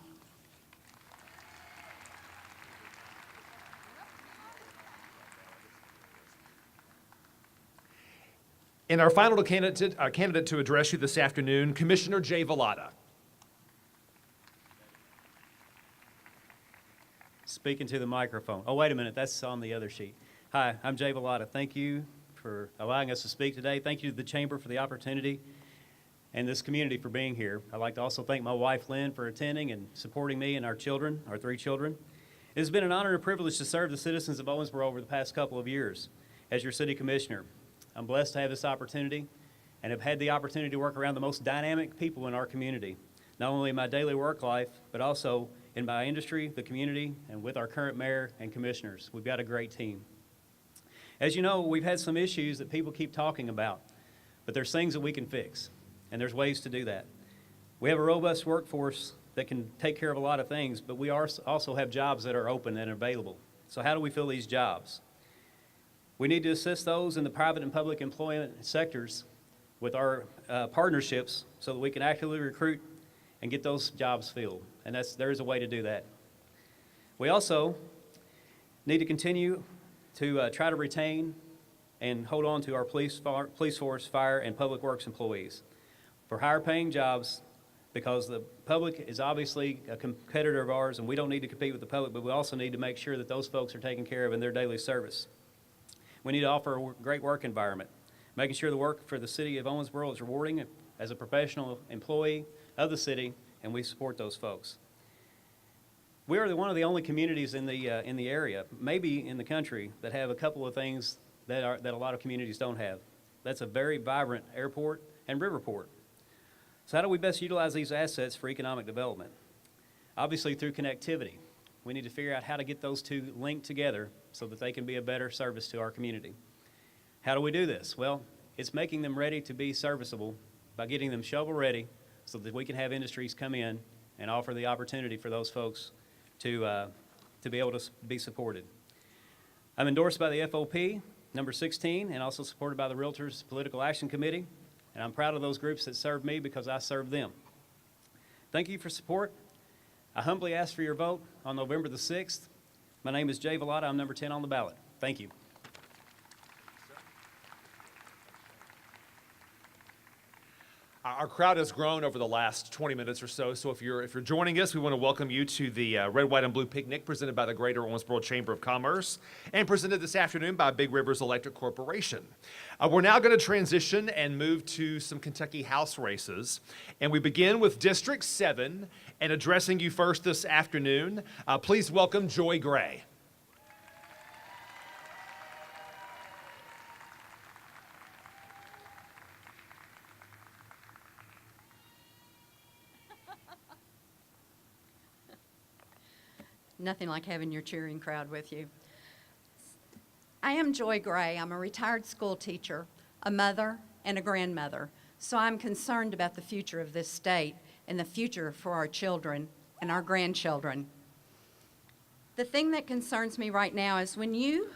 [SPEAKER 1] And our final candidate to address you this afternoon, Commissioner Jay Velata.
[SPEAKER 22] Speaking to the microphone. Oh, wait a minute, that's on the other sheet. Hi, I'm Jay Velata. Thank you for allowing us to speak today. Thank you to the Chamber for the opportunity and this community for being here. I'd like to also thank my wife, Lynn, for attending and supporting me and our children, our 3 children. It has been an honor and a privilege to serve the citizens of Owensboro over the past couple of years as your city commissioner. I'm blessed to have this opportunity and have had the opportunity to work around the most dynamic people in our community, not only in my daily work life, but also in my industry, the community, and with our current mayor and commissioners. We've got a great team. As you know, we've had some issues that people keep talking about, but there's things that we can fix, and there's ways to do that. We have a robust workforce that can take care of a lot of things, but we also have jobs that are open and available. So how do we fill these jobs? We need to assist those in the private and public employment sectors with our partnerships so that we can actively recruit and get those jobs filled. And there is a way to do that. We also need to continue to try to retain and hold on to our police force, fire, and public works employees. for higher paying jobs, because the public is obviously a competitor of ours, and we don't need to compete with the public, but we also need to make sure that those folks are taken care of in their daily service. We need to offer a great work environment, making sure the work for the city of Owensboro is rewarding as a professional employee of the city, and we support those folks. We are one of the only communities in the area, maybe in the country, that have a couple of things that a lot of communities don't have. That's a very vibrant airport and riverport. So how do we best utilize these assets for economic development? Obviously through connectivity. We need to figure out how to get those two linked together so that they can be a better service to our community. How do we do this? Well, it's making them ready to be serviceable by getting them shovel ready so that we can have industries come in and offer the opportunity for those folks to be able to be supported. I'm endorsed by the FOP, number 16, and also supported by the Realtors Political Action Committee, and I'm proud of those groups that serve me because I serve them. Thank you for support. I humbly ask for your vote on November the 6th. My name is Jay Velata. I'm number 10 on the ballot. Thank you.
[SPEAKER 1] Our crowd has grown over the last 20 minutes or so. So if you're joining us, we want to welcome you to the Red, White, and Blue Picnic presented by the Greater Owensboro Chamber of Commerce and presented this afternoon by Big Rivers Electric Corporation. We're now going to transition and move to some Kentucky House races. And we begin with District 7. And addressing you first this afternoon, please welcome Joy Gray.
[SPEAKER 2] Nothing like having your cheering crowd with you. I am Joy Gray. I'm a retired school teacher, a mother, and a grandmother. So I'm concerned about the future of this state and the future for our children and our grandchildren. The thing that concerns me right now is when you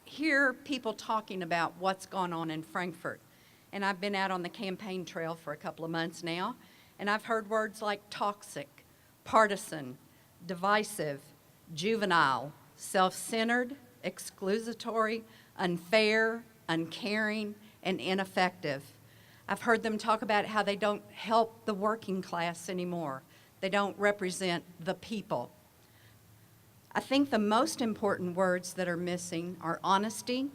[SPEAKER 2] hear people talking about what's gone on in Frankfort, and I've been out on the campaign trail for a couple of months now, and I've heard words like toxic, partisan, divisive, juvenile, self-centered, exclusatory, unfair, uncaring, and ineffective. I've heard them talk about how they don't help the working class anymore. They don't represent the people. I think the most important words that are missing are honesty,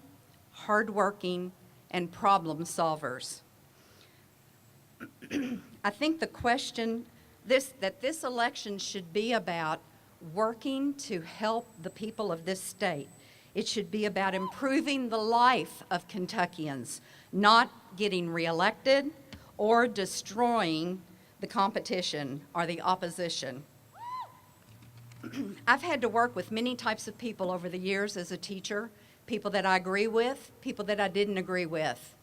[SPEAKER 2] hardworking, and problem solvers. I think the question that this election should be about working to help the people of this state. It should be about improving the life of Kentuckians, not getting reelected or destroying the competition or the opposition. I've had to work with many types of people over the years as a teacher, people that I agree with, people that I didn't agree with,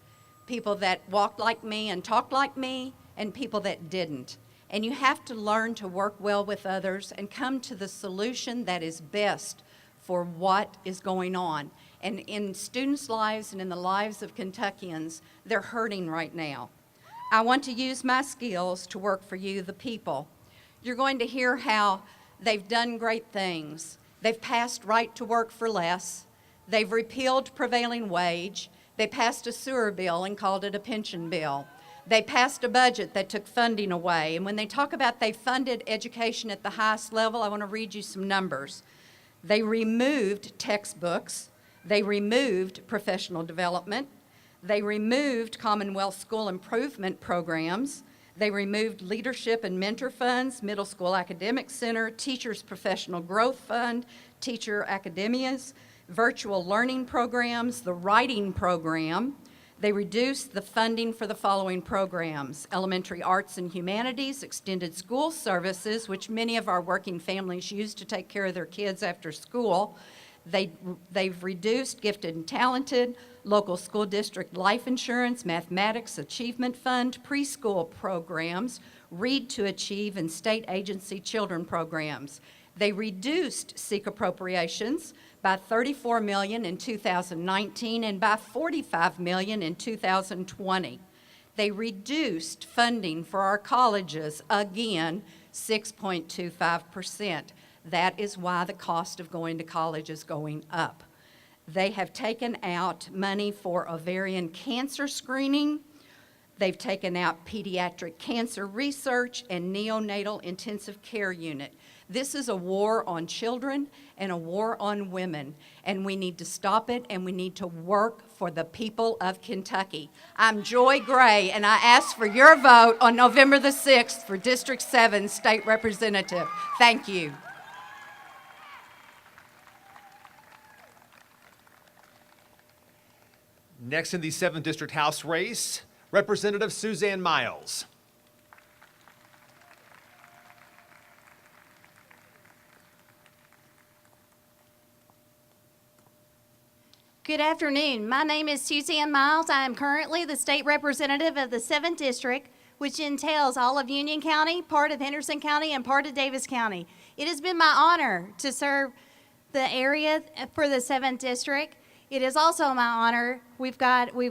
[SPEAKER 2] people that walked like me and talked like me, and people that didn't. And you have to learn to work well with others and come to the solution that is best for what is going on. And in students' lives and in the lives of Kentuckians, they're hurting right now. I want to use my skills to work for you, the people. You're going to hear how they've done great things. They've passed right to work for less. They've repealed prevailing wage. They passed a sewer bill and called it a pension bill. They passed a budget that took funding away. And when they talk about they funded education at the highest level, I want to read you some numbers. They removed textbooks. They removed professional development. They removed Commonwealth School Improvement Programs. They removed Leadership and Mentor Funds, Middle School Academic Center, Teachers Professional Growth Fund, Teacher Academias, Virtual Learning Programs, the Writing Program. They reduced the funding for the following programs: elementary arts and humanities, extended school services, which many of our working families use to take care of their kids after school. They've reduced gifted and talented, local school district life insurance, mathematics achievement fund, preschool programs, Read to Achieve, and state agency children programs. They reduced SEEK appropriations by $34 million in 2019 and by $45 million in 2020. They reduced funding for our colleges, again, 6.25%. That is why the cost of going to college is going up. They have taken out money for ovarian cancer screening. They've taken out pediatric cancer research and neonatal intensive care unit. This is a war on children and a war on women, and we need to stop it, and we need to work for the people of Kentucky. I'm Joy Gray, and I ask for your vote on November the 6th for District 7 State Representative. Thank you.
[SPEAKER 1] Next in the 7th District House race, Representative Suzanne Miles.
[SPEAKER 12] Good afternoon. My name is Suzanne Miles. I am currently the state representative of the 7th District, which entails all of Union County, part of Henderson County, and part of Davis County. It has been my honor to serve the area for the 7th District. It is also my honor. We've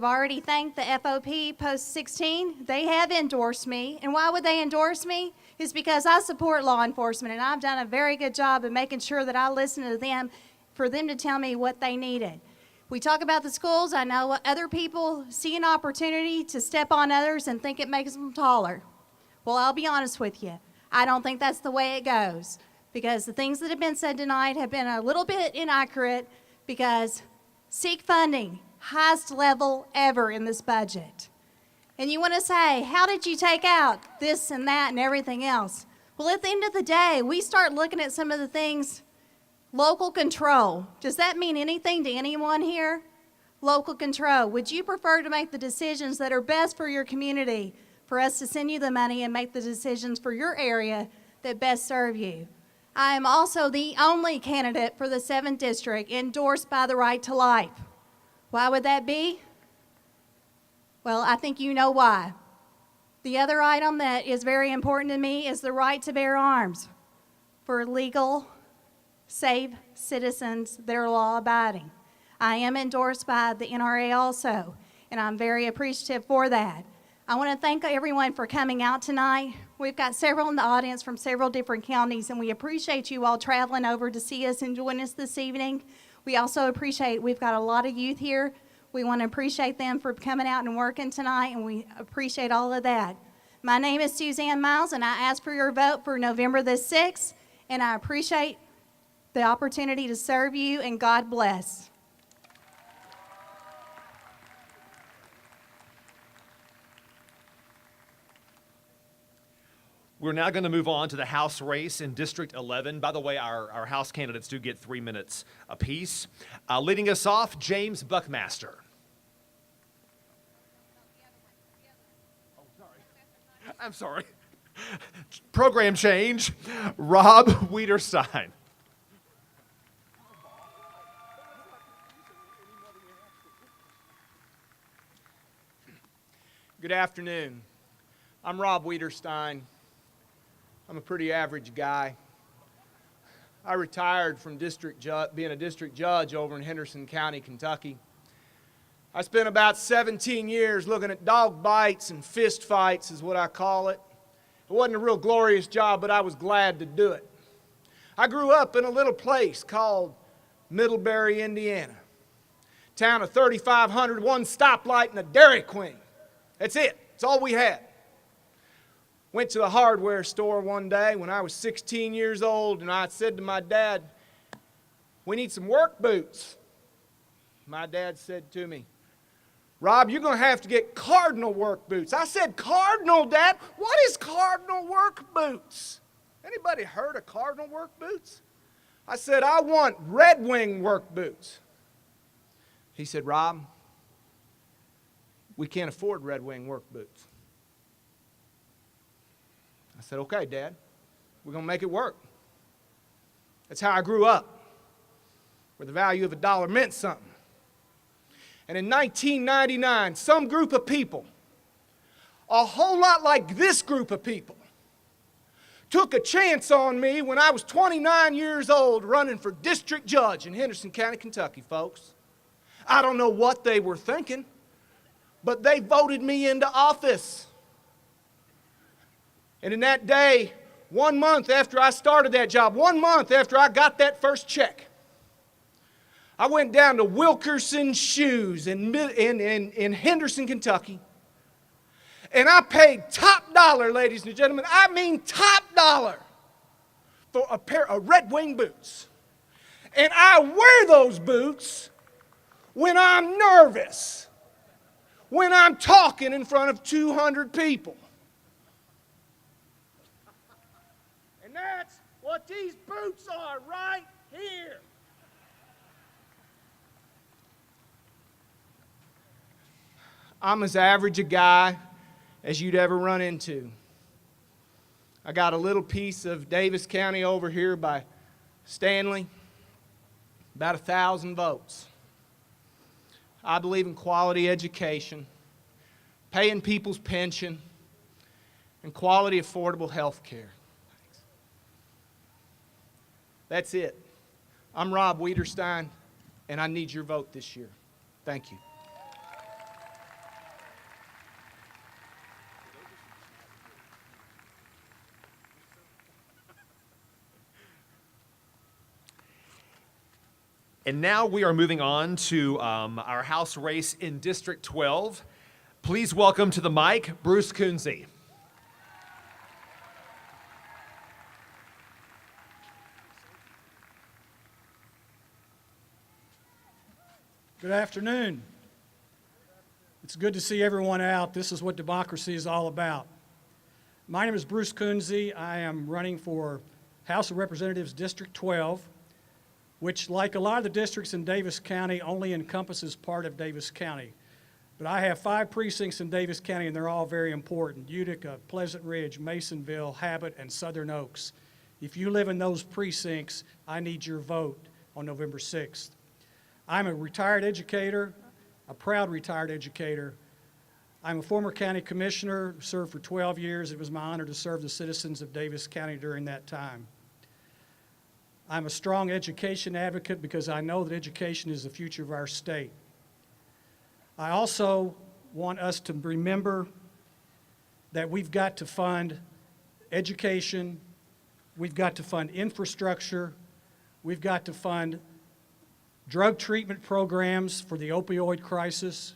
[SPEAKER 12] already thanked the FOP Post 16. They have endorsed me. And why would they endorse me? It's because I support law enforcement, and I've done a very good job of making sure that I listen to them for them to tell me what they needed. We talk about the schools. I know other people see an opportunity to step on others and think it makes them taller. Well, I'll be honest with you. I don't think that's the way it goes, because the things that have been said tonight have been a little bit inaccurate, because seek funding, highest level ever in this budget. And you want to say, how did you take out this and that and everything else? Well, at the end of the day, we start looking at some of the things. Local control. Does that mean anything to anyone here? Local control. Would you prefer to make the decisions that are best for your community, for us to send you the money and make the decisions for your area that best serve you? I am also the only candidate for the 7th District endorsed by the Right to Life. Why would that be? Well, I think you know why. The other item that is very important to me is the right to bear arms for legal, safe citizens that are law-abiding. I am endorsed by the NRA also, and I'm very appreciative for that. I want to thank everyone for coming out tonight. We've got several in the audience from several different counties, and we appreciate you all traveling over to see us and join us this evening. We also appreciate, we've got a lot of youth here. We want to appreciate them for coming out and working tonight, and we appreciate all of that. My name is Suzanne Miles, and I ask for your vote for November the 6th, and I appreciate the opportunity to serve you, and God bless.
[SPEAKER 1] We're now going to move on to the House race in District 11. By the way, our House candidates do get 3 minutes apiece. Leading us off, James Buckmaster. I'm sorry. Program change. Rob Wiederstein.
[SPEAKER 3] Good afternoon. I'm Rob Wiederstein. I'm a pretty average guy. I retired from being a district judge over in Henderson County, Kentucky. I spent about 17 years looking at dog bites and fist fights is what I call it. It wasn't a real glorious job, but I was glad to do it. I grew up in a little place called Middlebury, Indiana. Town of 3,500, one stoplight and a Dairy Queen. That's it. That's all we had. Went to the hardware store one day when I was 16 years old, and I said to my dad, "We need some work boots." My dad said to me, "Rob, you're going to have to get Cardinal work boots." I said, "Cardinal, Dad? What is Cardinal work boots? Anybody heard of Cardinal work boots?" I said, "I want Red Wing work boots." He said, "Rob, we can't afford Red Wing work boots." I said, "Okay, Dad, we're going to make it work." That's how I grew up, where the value of $1 meant something. And in 1999, some group of people, a whole lot like this group of people, took a chance on me when I was 29 years old running for district judge in Henderson County, Kentucky, folks. I don't know what they were thinking, but they voted me into office. And in that day, 1 month after I started that job, 1 month after I got that first check, I went down to Wilkerson's Shoes in Henderson, Kentucky,
[SPEAKER 18] And I paid top dollar, ladies and gentlemen, I mean top dollar, for a pair of Red Wing boots. And I wear those boots when I'm nervous, when I'm talking in front of 200 people. And that's what these boots are right here. I'm as average a guy as you'd ever run into. I got a little piece of Davis County over here by Stanley, about 1,000 votes. I believe in quality education, paying people's pension, and quality, affordable health care. That's it. I'm Rob Wiederstein, and I need your vote this year. Thank you.
[SPEAKER 1] And now we are moving on to our House race in District 12. Please welcome to the mic, Bruce Coonsey.
[SPEAKER 4] Good afternoon. It's good to see everyone out. This is what democracy is all about. My name is Bruce Coonsey. I am running for House of Representatives District 12, which, like a lot of the districts in Davis County, only encompasses part of Davis County. But I have 5 precincts in Davis County, and they're all very important: Utica, Pleasant Ridge, Masonville, Habit, and Southern Oaks. If you live in those precincts, I need your vote on November 6th. I'm a retired educator, a proud retired educator. I'm a former county commissioner, served for 12 years. It was my honor to serve the citizens of Davis County during that time. I'm a strong education advocate because I know that education is the future of our state. I also want us to remember that we've got to fund education, we've got to fund infrastructure, we've got to fund drug treatment programs for the opioid crisis,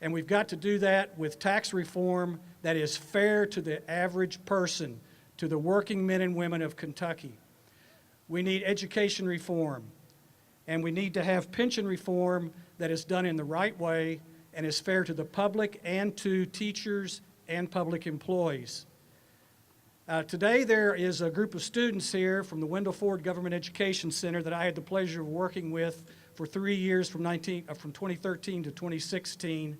[SPEAKER 4] and we've got to do that with tax reform that is fair to the average person, to the working men and women of Kentucky. We need education reform, and we need to have pension reform that is done in the right way and is fair to the public and to teachers and public employees. Today there is a group of students here from the Wendell Ford Government Education Center that I had the pleasure of working with for 3 years from 2013 to 2016.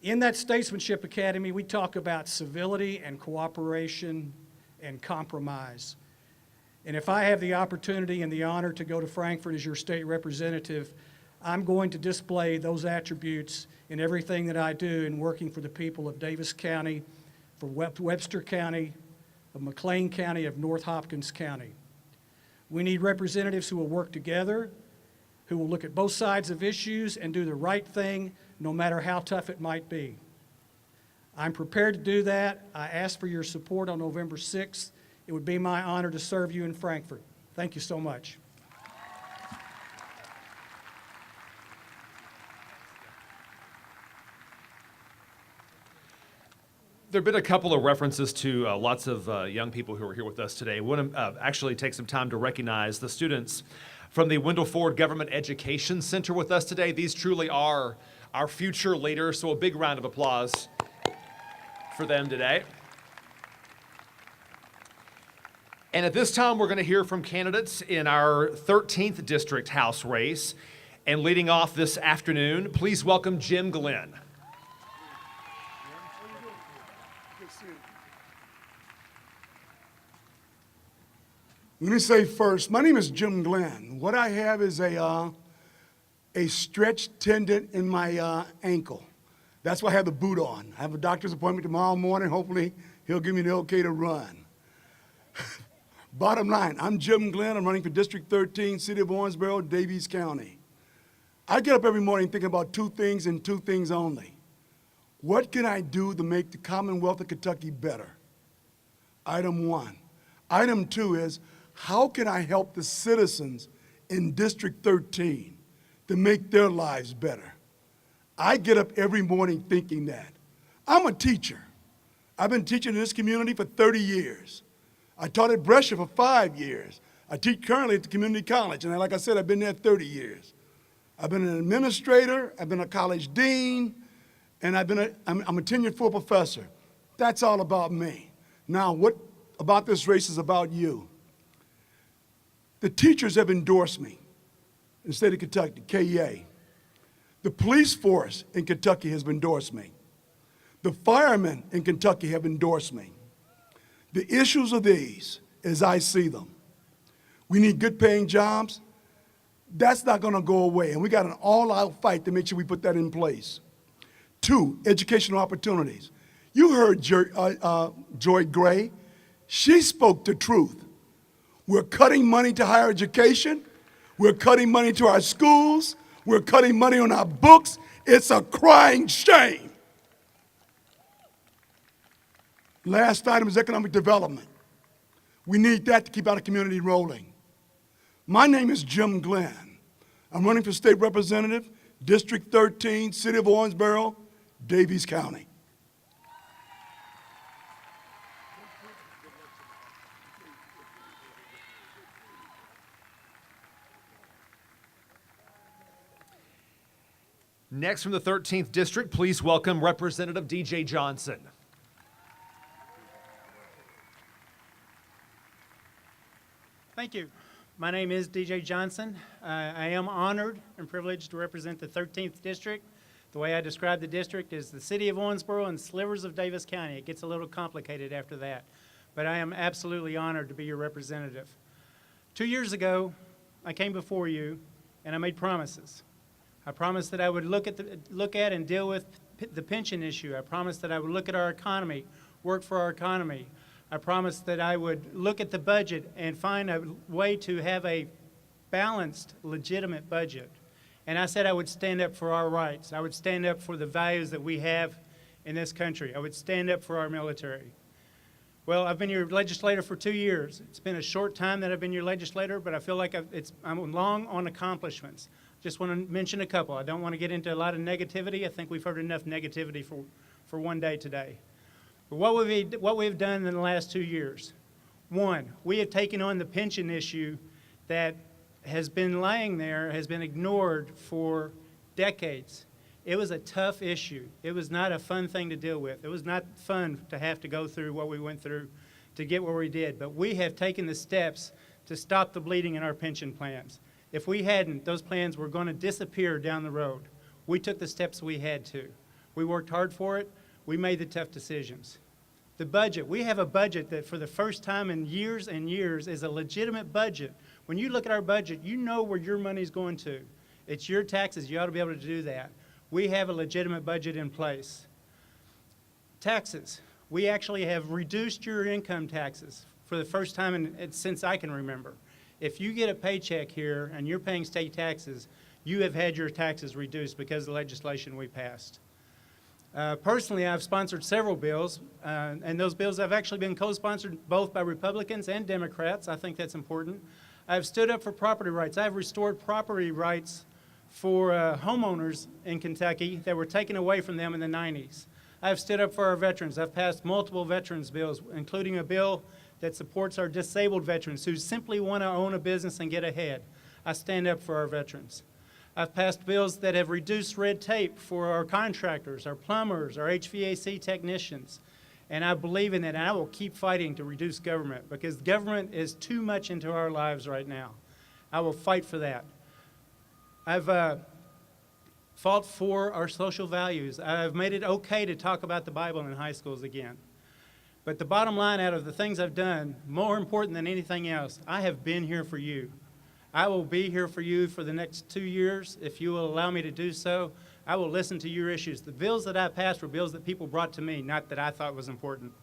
[SPEAKER 4] In that Statesmanship Academy, we talk about civility and cooperation and compromise. And if I have the opportunity and the honor to go to Frankfort as your state representative, I'm going to display those attributes in everything that I do in working for the people of Davis County, for Webster County, of McLean County, of North Hopkins County. We need representatives who will work together, who will look at both sides of issues and do the right thing, no matter how tough it might be. I'm prepared to do that. I ask for your support on November 6th. It would be my honor to serve you in Frankfort. Thank you so much.
[SPEAKER 1] There have been a couple of references to lots of young people who are here with us today. I want to actually take some time to recognize the students from the Wendell Ford Government Education Center with us today. These truly are our future leaders, so a big round of applause for them today. And at this time, we're going to hear from candidates in our 13th District House race. And leading off this afternoon, please welcome Jim Glenn.
[SPEAKER 5] Let me say first, my name is Jim Glenn. What I have is a stretched tendon in my ankle. That's why I have the boot on. I have a doctor's appointment tomorrow morning. Hopefully, he'll give me the okay to run. Bottom line, I'm Jim Glenn. I'm running for District 13, City of Owensboro, Daviess County. I get up every morning thinking about 2 things and 2 things only. What can I do to make the Commonwealth of Kentucky better? Item 1. Item 2 is, how can I help the citizens in District 13 to make their lives better? I get up every morning thinking that. I'm a teacher. I've been teaching in this community for 30 years. I taught at Brescia for 5 years. I teach currently at the community college, and like I said, I've been there 30 years. I've been an administrator, I've been a college dean, and I'm a tenured full professor. That's all about me. Now, what about this race is about you? The teachers have endorsed me in the state of Kentucky, KEA. The police force in Kentucky has endorsed me. The firemen in Kentucky have endorsed me. The issues are these, as I see them. We need good paying jobs. That's not gonna go away, and we got an all-out fight to make sure we put that in place. 2, educational opportunities. You heard Joy Gray. She spoke the truth. We're cutting money to higher education. We're cutting money to our schools. We're cutting money on our books. It's a crying shame. Last item is economic development. We need that to keep our community rolling. My name is Jim Glenn. I'm running for state representative, District 13, City of Owensboro, Daviess County.
[SPEAKER 1] Next from the 13th District, please welcome Representative DJ Johnson.
[SPEAKER 6] Thank you. My name is DJ Johnson. I am honored and privileged to represent the 13th District. The way I describe the district is the city of Owensboro and slivers of Daviess County. It gets a little complicated after that, but I am absolutely honored to be your representative. 2 years ago, I came before you and I made promises. I promised that I would look at and deal with the pension issue. I promised that I would look at our economy, work for our economy. I promised that I would look at the budget and find a way to have a balanced, legitimate budget. And I said I would stand up for our rights. I would stand up for the values that we have in this country. I would stand up for our military. Well, I've been your legislator for 2 years. It's been a short time that I've been your legislator, but I feel like I'm long on accomplishments. Just want to mention a couple. I don't want to get into a lot of negativity. I think we've heard enough negativity for one day today. But what we've done in the last 2 years. One, we have taken on the pension issue that has been laying there, has been ignored for decades. It was a tough issue. It was not a fun thing to deal with. It was not fun to have to go through what we went through to get where we did. But we have taken the steps to stop the bleeding in our pension plans. If we hadn't, those plans were going to disappear down the road. We took the steps we had to. We worked hard for it. We made the tough decisions. The budget, we have a budget that for the first time in years and years is a legitimate budget. When you look at our budget, you know where your money's going to. It's your taxes. You ought to be able to do that. We have a legitimate budget in place. Taxes, we actually have reduced your income taxes for the first time since I can remember. If you get a paycheck here and you're paying state taxes, you have had your taxes reduced because of the legislation we passed. Personally, I've sponsored several bills, and those bills have actually been co-sponsored both by Republicans and Democrats. I think that's important. I've stood up for property rights. I've restored property rights for homeowners in Kentucky that were taken away from them in the 90s. I've stood up for our veterans. I've passed multiple veterans bills, including a bill that supports our disabled veterans who simply want to own a business and get ahead. I stand up for our veterans. I've passed bills that have reduced red tape for our contractors, our plumbers, our HVAC technicians. And I believe in that, and I will keep fighting to reduce government because government is too much into our lives right now. I will fight for that. I've fought for our social values. I've made it okay to talk about the Bible in high schools again. But the bottom line out of the things I've done, more important than anything else, I have been here for you. I will be here for you for the next 2 years. If you will allow me to do so, I will listen to your issues. The bills that I passed were bills that people brought to me, not that I thought was important.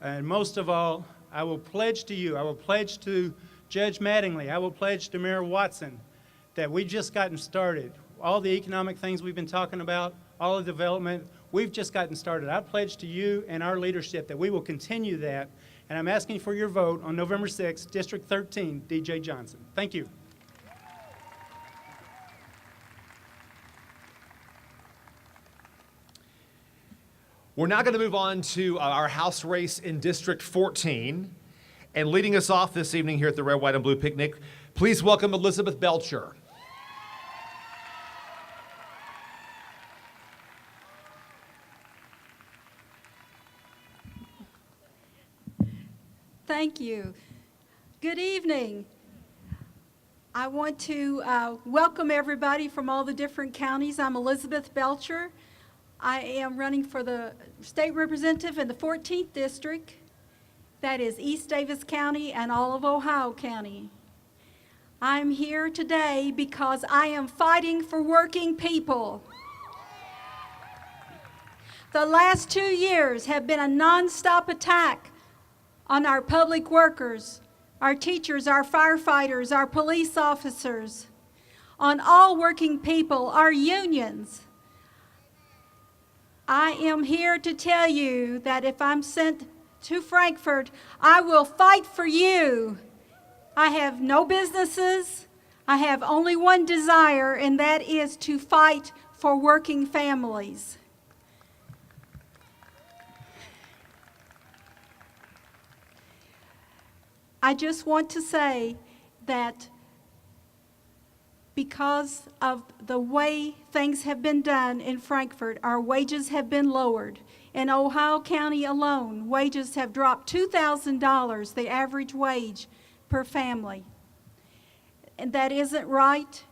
[SPEAKER 6] And most of all, I will pledge to you, I will pledge to Judge Mattingly, I will pledge to Mayor Watson that we've just gotten started. All the economic things we've been talking about, all the development, we've just gotten started. I pledge to you and our leadership that we will continue that. And I'm asking for your vote on November 6th, District 13, DJ Johnson. Thank you.
[SPEAKER 1] We're now going to move on to our House race in District 14. And leading us off this evening here at the Red, White, and Blue Picnic, please welcome Elizabeth Belcher.
[SPEAKER 7] Thank you. Good evening. I want to welcome everybody from all the different counties. I'm Elizabeth Belcher. I am running for the state representative in the 14th district. That is East Davis County and all of Ohio County. I'm here today because I am fighting for working people. The last 2 years have been a nonstop attack on our public workers, our teachers, our firefighters, our police officers, on all working people, our unions. I am here to tell you that if I'm sent to Frankfort, I will fight for you. I have no businesses. I have only one desire, and that is to fight for working families. I just want to say that because of the way things have been done in Frankfort, our wages have been lowered. In Ohio County alone, wages have dropped $2,000, the average wage per family. And that isn't right.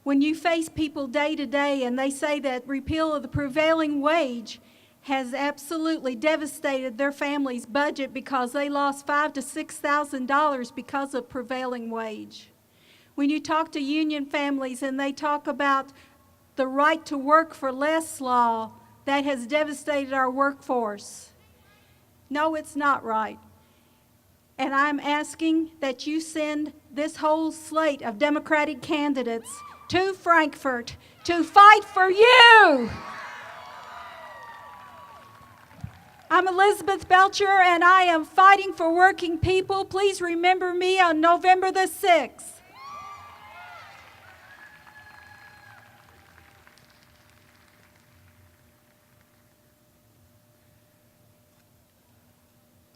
[SPEAKER 7] When you face people day to day and they say that repeal of the prevailing wage has absolutely devastated their family's budget because they lost $5,000 to $6,000 because of prevailing wage. When you talk to union families and they talk about the right to work for less law, that has devastated our workforce. No, it's not right. And I'm asking that you send this whole slate of Democratic candidates to Frankfort to fight for you. I'm Elizabeth Belcher, and I am fighting for working people. Please remember me on November the 6th.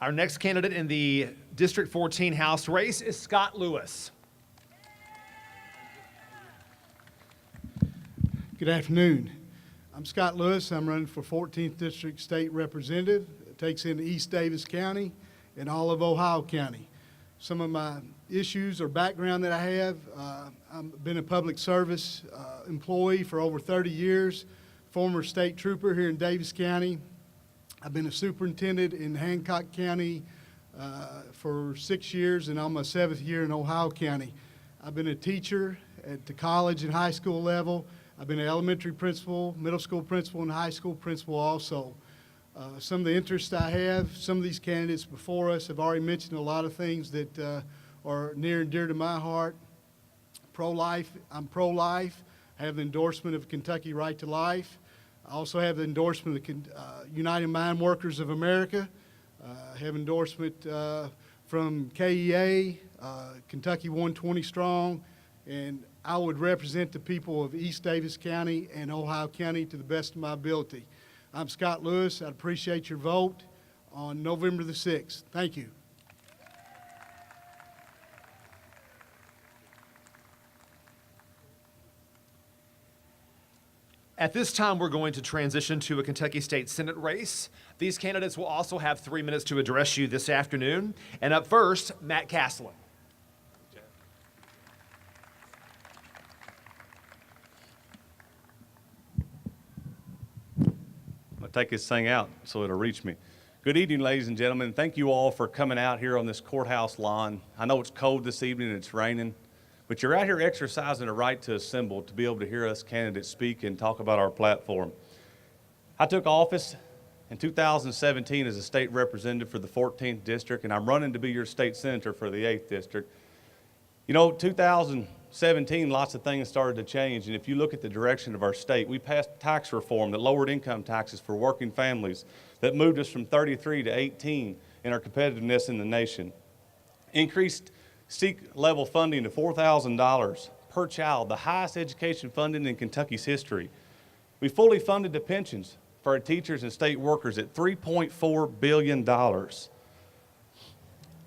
[SPEAKER 1] Our next candidate in the District 14 House race is Scott Lewis.
[SPEAKER 8] Good afternoon. I'm Scott Lewis. I'm running for 14th District State Representative. It takes in East Davis County and all of Ohio County. Some of my issues or background that I have, I've been a public service employee for over 30 years, former state trooper here in Davis County. I've been a superintendent in Hancock County for 6 years and on my 7th year in Ohio County. I've been a teacher at the college and high school level. I've been an elementary principal, middle school principal, and high school principal also. Some of the interests I have, some of these candidates before us have already mentioned a lot of things that are near and dear to my heart. Pro-life, I'm pro-life. I have the endorsement of Kentucky Right to Life. I also have the endorsement of the United Mine Workers of America. I have endorsement from KEA, Kentucky 120 Strong, and I would represent the people of East Davis County and Ohio County to the best of my ability. I'm Scott Lewis. I'd appreciate your vote on November the 6th. Thank you.
[SPEAKER 1] At this time, we're going to transition to a Kentucky State Senate race. These candidates will also have 3 minutes to address you this afternoon. And up first, Matt Castlin.
[SPEAKER 23] I'm going to take this thing out so it'll reach me. Good evening, ladies and gentlemen. Thank you all for coming out here on this courthouse lawn. I know it's cold this evening and it's raining, but you're out here exercising a right to assemble to be able to hear us candidates speak and talk about our platform. I took office in 2017 as a state representative for the 14th district, and I'm running to be your state senator for the 8th district. You know, 2017, lots of things started to change, and if you look at the direction of our state, we passed tax reform that lowered income taxes for working families, that moved us from 33 to 18 in our competitiveness in the nation. Increased SEEK-level funding to $4,000 per child, the highest education funding in Kentucky's history. We fully funded the pensions for our teachers and state workers at $3.4 billion.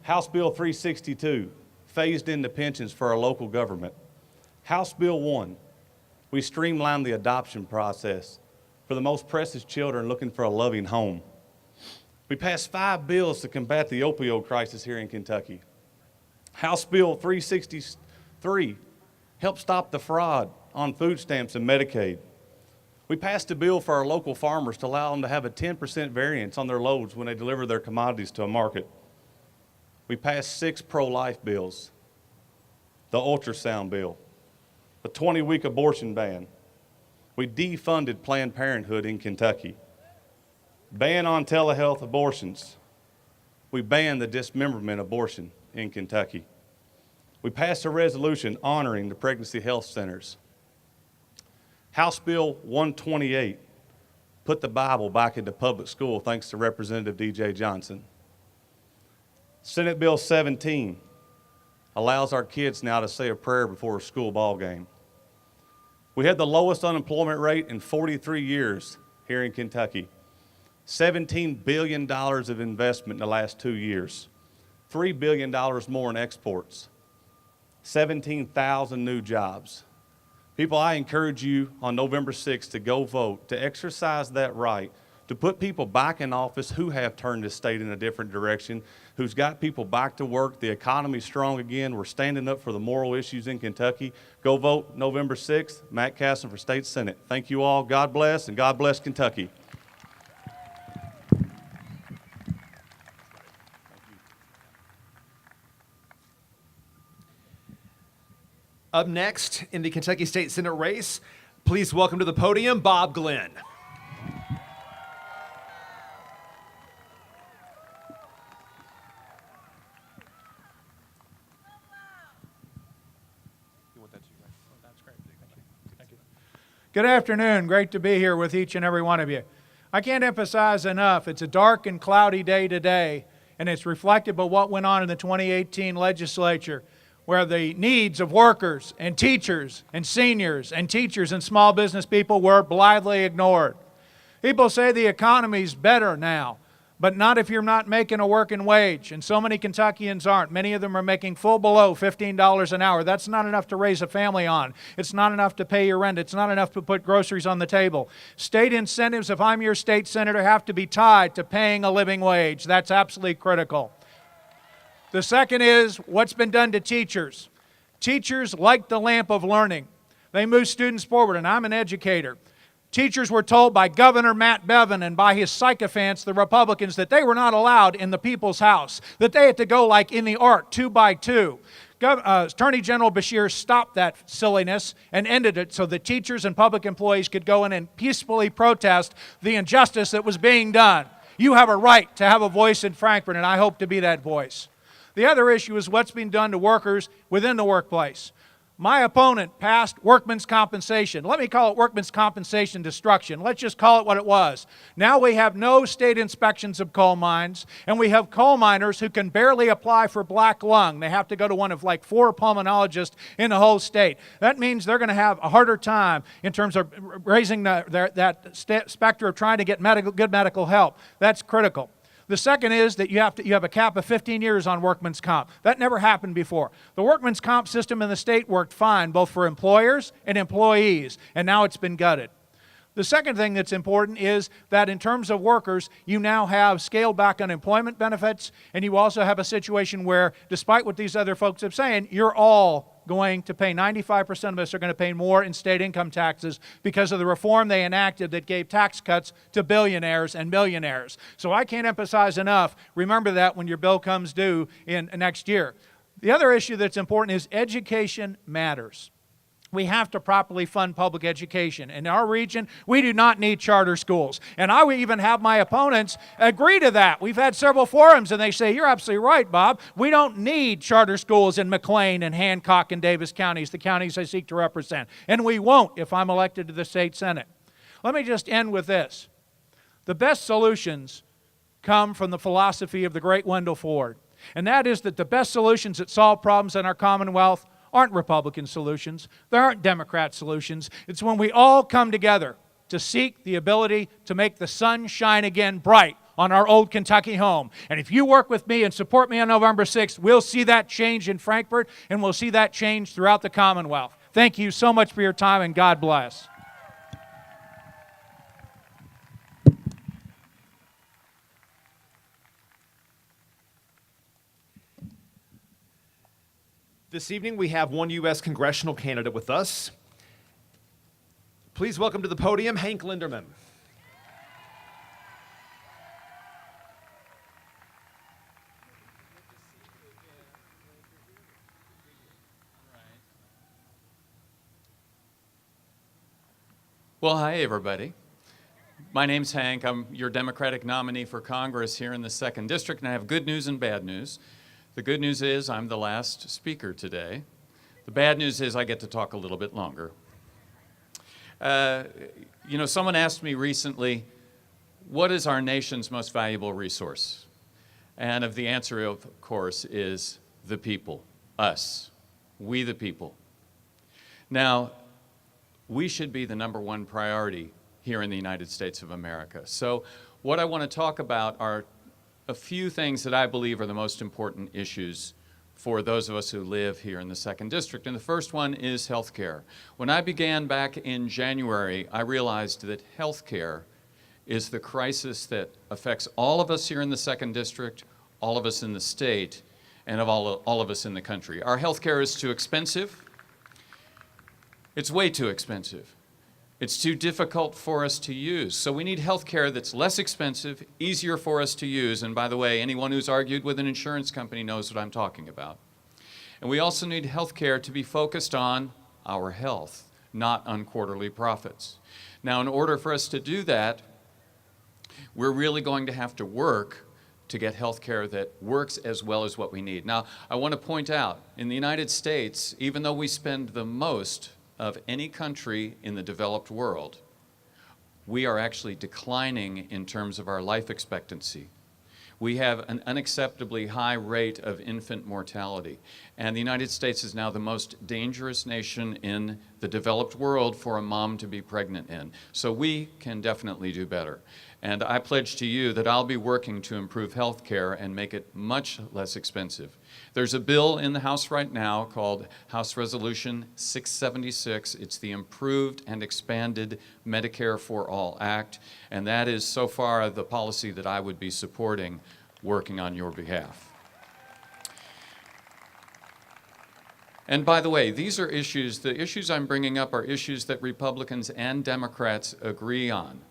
[SPEAKER 23] House Bill 362 phased into pensions for our local government. House Bill 1, we streamlined the adoption process for the most precious children looking for a loving home. We passed 5 bills to combat the opioid crisis here in Kentucky. House Bill 363 helped stop the fraud on food stamps and Medicaid. We passed a bill for our local farmers to allow them to have a 10% variance on their loads when they deliver their commodities to a market. We passed 6 pro-life bills, the ultrasound bill, the 20-week abortion ban. We defunded Planned Parenthood in Kentucky. Ban on telehealth abortions. We banned the dismemberment abortion in Kentucky. We passed a resolution honoring the pregnancy health centers. House Bill 128 put the Bible back into public school thanks to Representative D.J. Johnson. Senate Bill 17 allows our kids now to say a prayer before a school ball game. We had the lowest unemployment rate in 43 years here in Kentucky. $17 billion of investment in the last 2 years. $3 billion more in exports. 17,000 new jobs. People, I encourage you on November 6th to go vote, to exercise that right, to put people back in office who have turned this state in a different direction, who's got people back to work. The economy's strong again. We're standing up for the moral issues in Kentucky. Go vote November 6th. Matt Casson for State Senate. Thank you all. God bless, and God bless Kentucky.
[SPEAKER 1] Up next in the Kentucky State Senate race, please welcome to the podium Bob Glenn.
[SPEAKER 9] Good afternoon. Great to be here with each and every one of you. I can't emphasize enough, it's a dark and cloudy day today, and it's reflective of what went on in the 2018 legislature, where the needs of workers and teachers and seniors and teachers and small business people were blithely ignored. People say the economy's better now, but not if you're not making a working wage, and so many Kentuckians aren't. Many of them are making full below $15 an hour. That's not enough to raise a family on. It's not enough to pay your rent. It's not enough to put groceries on the table. State incentives, if I'm your state senator, have to be tied to paying a living wage. That's absolutely critical. The second is what's been done to teachers. Teachers like the lamp of learning. They move students forward, and I'm an educator. Teachers were told by Governor Matt Bevin and by his sycophants, the Republicans, that they were not allowed in the people's house, that they had to go like in the Ark, 2 by 2. Attorney General Beshear stopped that silliness and ended it so that teachers and public employees could go in and peacefully protest the injustice that was being done. You have a right to have a voice in Frankfort, and I hope to be that voice. The other issue is what's being done to workers within the workplace. My opponent passed workman's compensation. Let me call it workman's compensation destruction. Let's just call it what it was. Now we have no state inspections of coal mines, and we have coal miners who can barely apply for black lung. They have to go to one of like 4 pulmonologists in the whole state. That means they're going to have a harder time in terms of raising that specter of trying to get good medical help. That's critical. The second is that you have a cap of 15 years on workman's comp. That never happened before. The workman's comp system in the state worked fine, both for employers and employees, and now it's been gutted. The second thing that's important is that in terms of workers, you now have scaled back unemployment benefits, and you also have a situation where, despite what these other folks are saying, you're all going to pay, 95% of us are going to pay more in state income taxes because of the reform they enacted that gave tax cuts to billionaires and millionaires. So I can't emphasize enough, remember that when your bill comes due in next year. The other issue that's important is education matters. We have to properly fund public education. In our region, we do not need charter schools. And I would even have my opponents agree to that. We've had several forums, and they say, you're absolutely right, Bob. We don't need charter schools in McLean and Hancock and Davis counties, the counties I seek to represent. And we won't if I'm elected to the state senate. Let me just end with this. The best solutions come from the philosophy of the great Wendell Ford. And that is that the best solutions that solve problems in our Commonwealth aren't Republican solutions. There aren't Democrat solutions. It's when we all come together to seek the ability to make the sun shine again bright on our old Kentucky home. And if you work with me and support me on November 6th, we'll see that change in Frankfort, and we'll see that change throughout the Commonwealth. Thank you so much for your time, and God bless.
[SPEAKER 1] This evening, we have one U.S. congressional candidate with us. Please welcome to the podium, Hank Linderman.
[SPEAKER 10] Well, hi, everybody. My name's Hank. I'm your Democratic nominee for Congress here in the 2nd District, and I have good news and bad news. The good news is I'm the last speaker today. The bad news is I get to talk a little bit longer. You know, someone asked me recently, what is our nation's most valuable resource? And the answer, of course, is the people, us, we the people. Now, we should be the #1 priority here in the United States of America. So what I want to talk about are a few things that I believe are the most important issues for those of us who live here in the 2nd District. And the first one is health care. When I began back in January, I realized that health care is the crisis that affects all of us here in the 2nd District, all of us in the state, and all of us in the country. Our health care is too expensive. It's way too expensive. It's too difficult for us to use. So we need health care that's less expensive, easier for us to use. And by the way, anyone who's argued with an insurance company knows what I'm talking about. And we also need health care to be focused on our health, not on quarterly profits. Now, in order for us to do that, we're really going to have to work to get health care that works as well as what we need. Now, I want to point out, in the United States, even though we spend the most of any country in the developed world, we are actually declining in terms of our life expectancy. We have an unacceptably high rate of infant mortality, and the United States is now the most dangerous nation in the developed world for a mom to be pregnant in. So we can definitely do better. And I pledge to you that I'll be working to improve health care and make it much less expensive. There's a bill in the House right now called House Resolution 676. It's the Improved and Expanded Medicare for All Act, and that is so far the policy that I would be supporting working on your behalf. And by the way, these are issues, the issues I'm bringing up are issues that Republicans and Democrats agree on.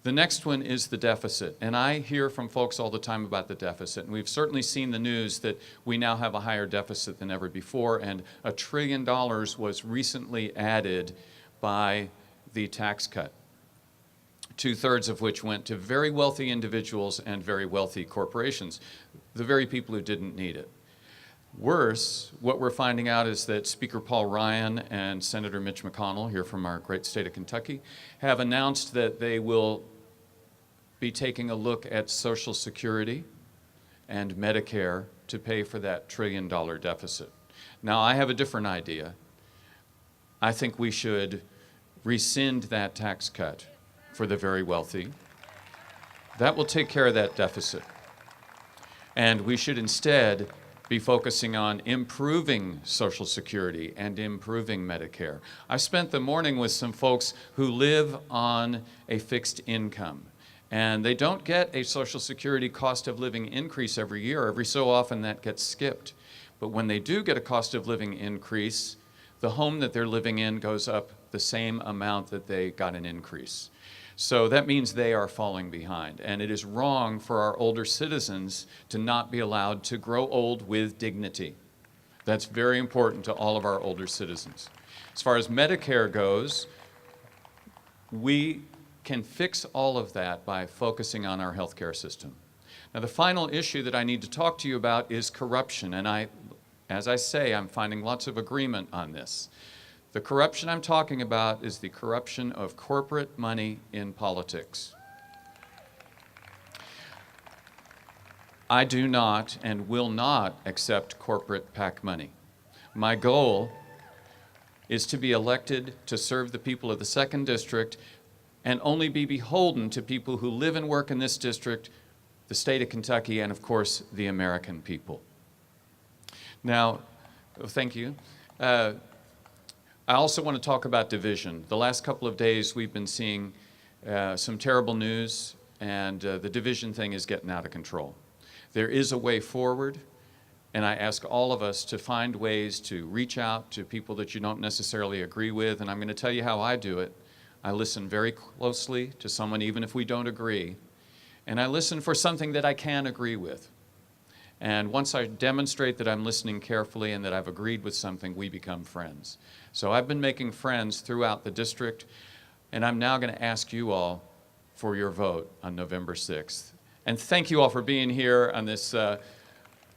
[SPEAKER 10] The next one is the deficit, and I hear from folks all the time about the deficit, and we've certainly seen the news that we now have a higher deficit than ever before, and $1 trillion was recently added by the tax cut, 2/3 of which went to very wealthy individuals and very wealthy corporations, the very people who didn't need it. Worse, what we're finding out is that Speaker Paul Ryan and Senator Mitch McConnell, here from our great state of Kentucky, have announced that they will be taking a look at Social Security and Medicare to pay for that $1 trillion deficit. Now, I have a different idea. I think we should rescind that tax cut for the very wealthy. That will take care of that deficit. And we should instead be focusing on improving Social Security and improving Medicare. I spent the morning with some folks who live on a fixed income, and they don't get a Social Security cost of living increase every year. Every so often that gets skipped. But when they do get a cost of living increase, the home that they're living in goes up the same amount that they got an increase. So that means they are falling behind, and it is wrong for our older citizens to not be allowed to grow old with dignity. That's very important to all of our older citizens. As far as Medicare goes, we can fix all of that by focusing on our healthcare system. Now, the final issue that I need to talk to you about is corruption, and as I say, I'm finding lots of agreement on this. The corruption I'm talking about is the corruption of corporate money in politics. I do not and will not accept corporate PAC money. My goal is to be elected to serve the people of the 2nd District and only be beholden to people who live and work in this district, the state of Kentucky, and of course, the American people. Now, thank you. I also want to talk about division. The last couple of days we've been seeing some terrible news, and the division thing is getting out of control. There is a way forward, and I ask all of us to find ways to reach out to people that you don't necessarily agree with, and I'm going to tell you how I do it. I listen very closely to someone, even if we don't agree, and I listen for something that I can agree with. And once I demonstrate that I'm listening carefully and that I've agreed with something, we become friends. So I've been making friends throughout the district, and I'm now going to ask you all for your vote on November 6th. And thank you all for being here on this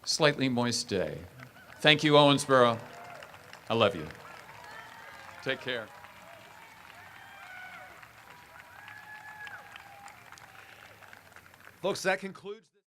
[SPEAKER 10] slightly moist day. Thank you, Owensboro. I love you. Take care.
[SPEAKER 1] Folks, that concludes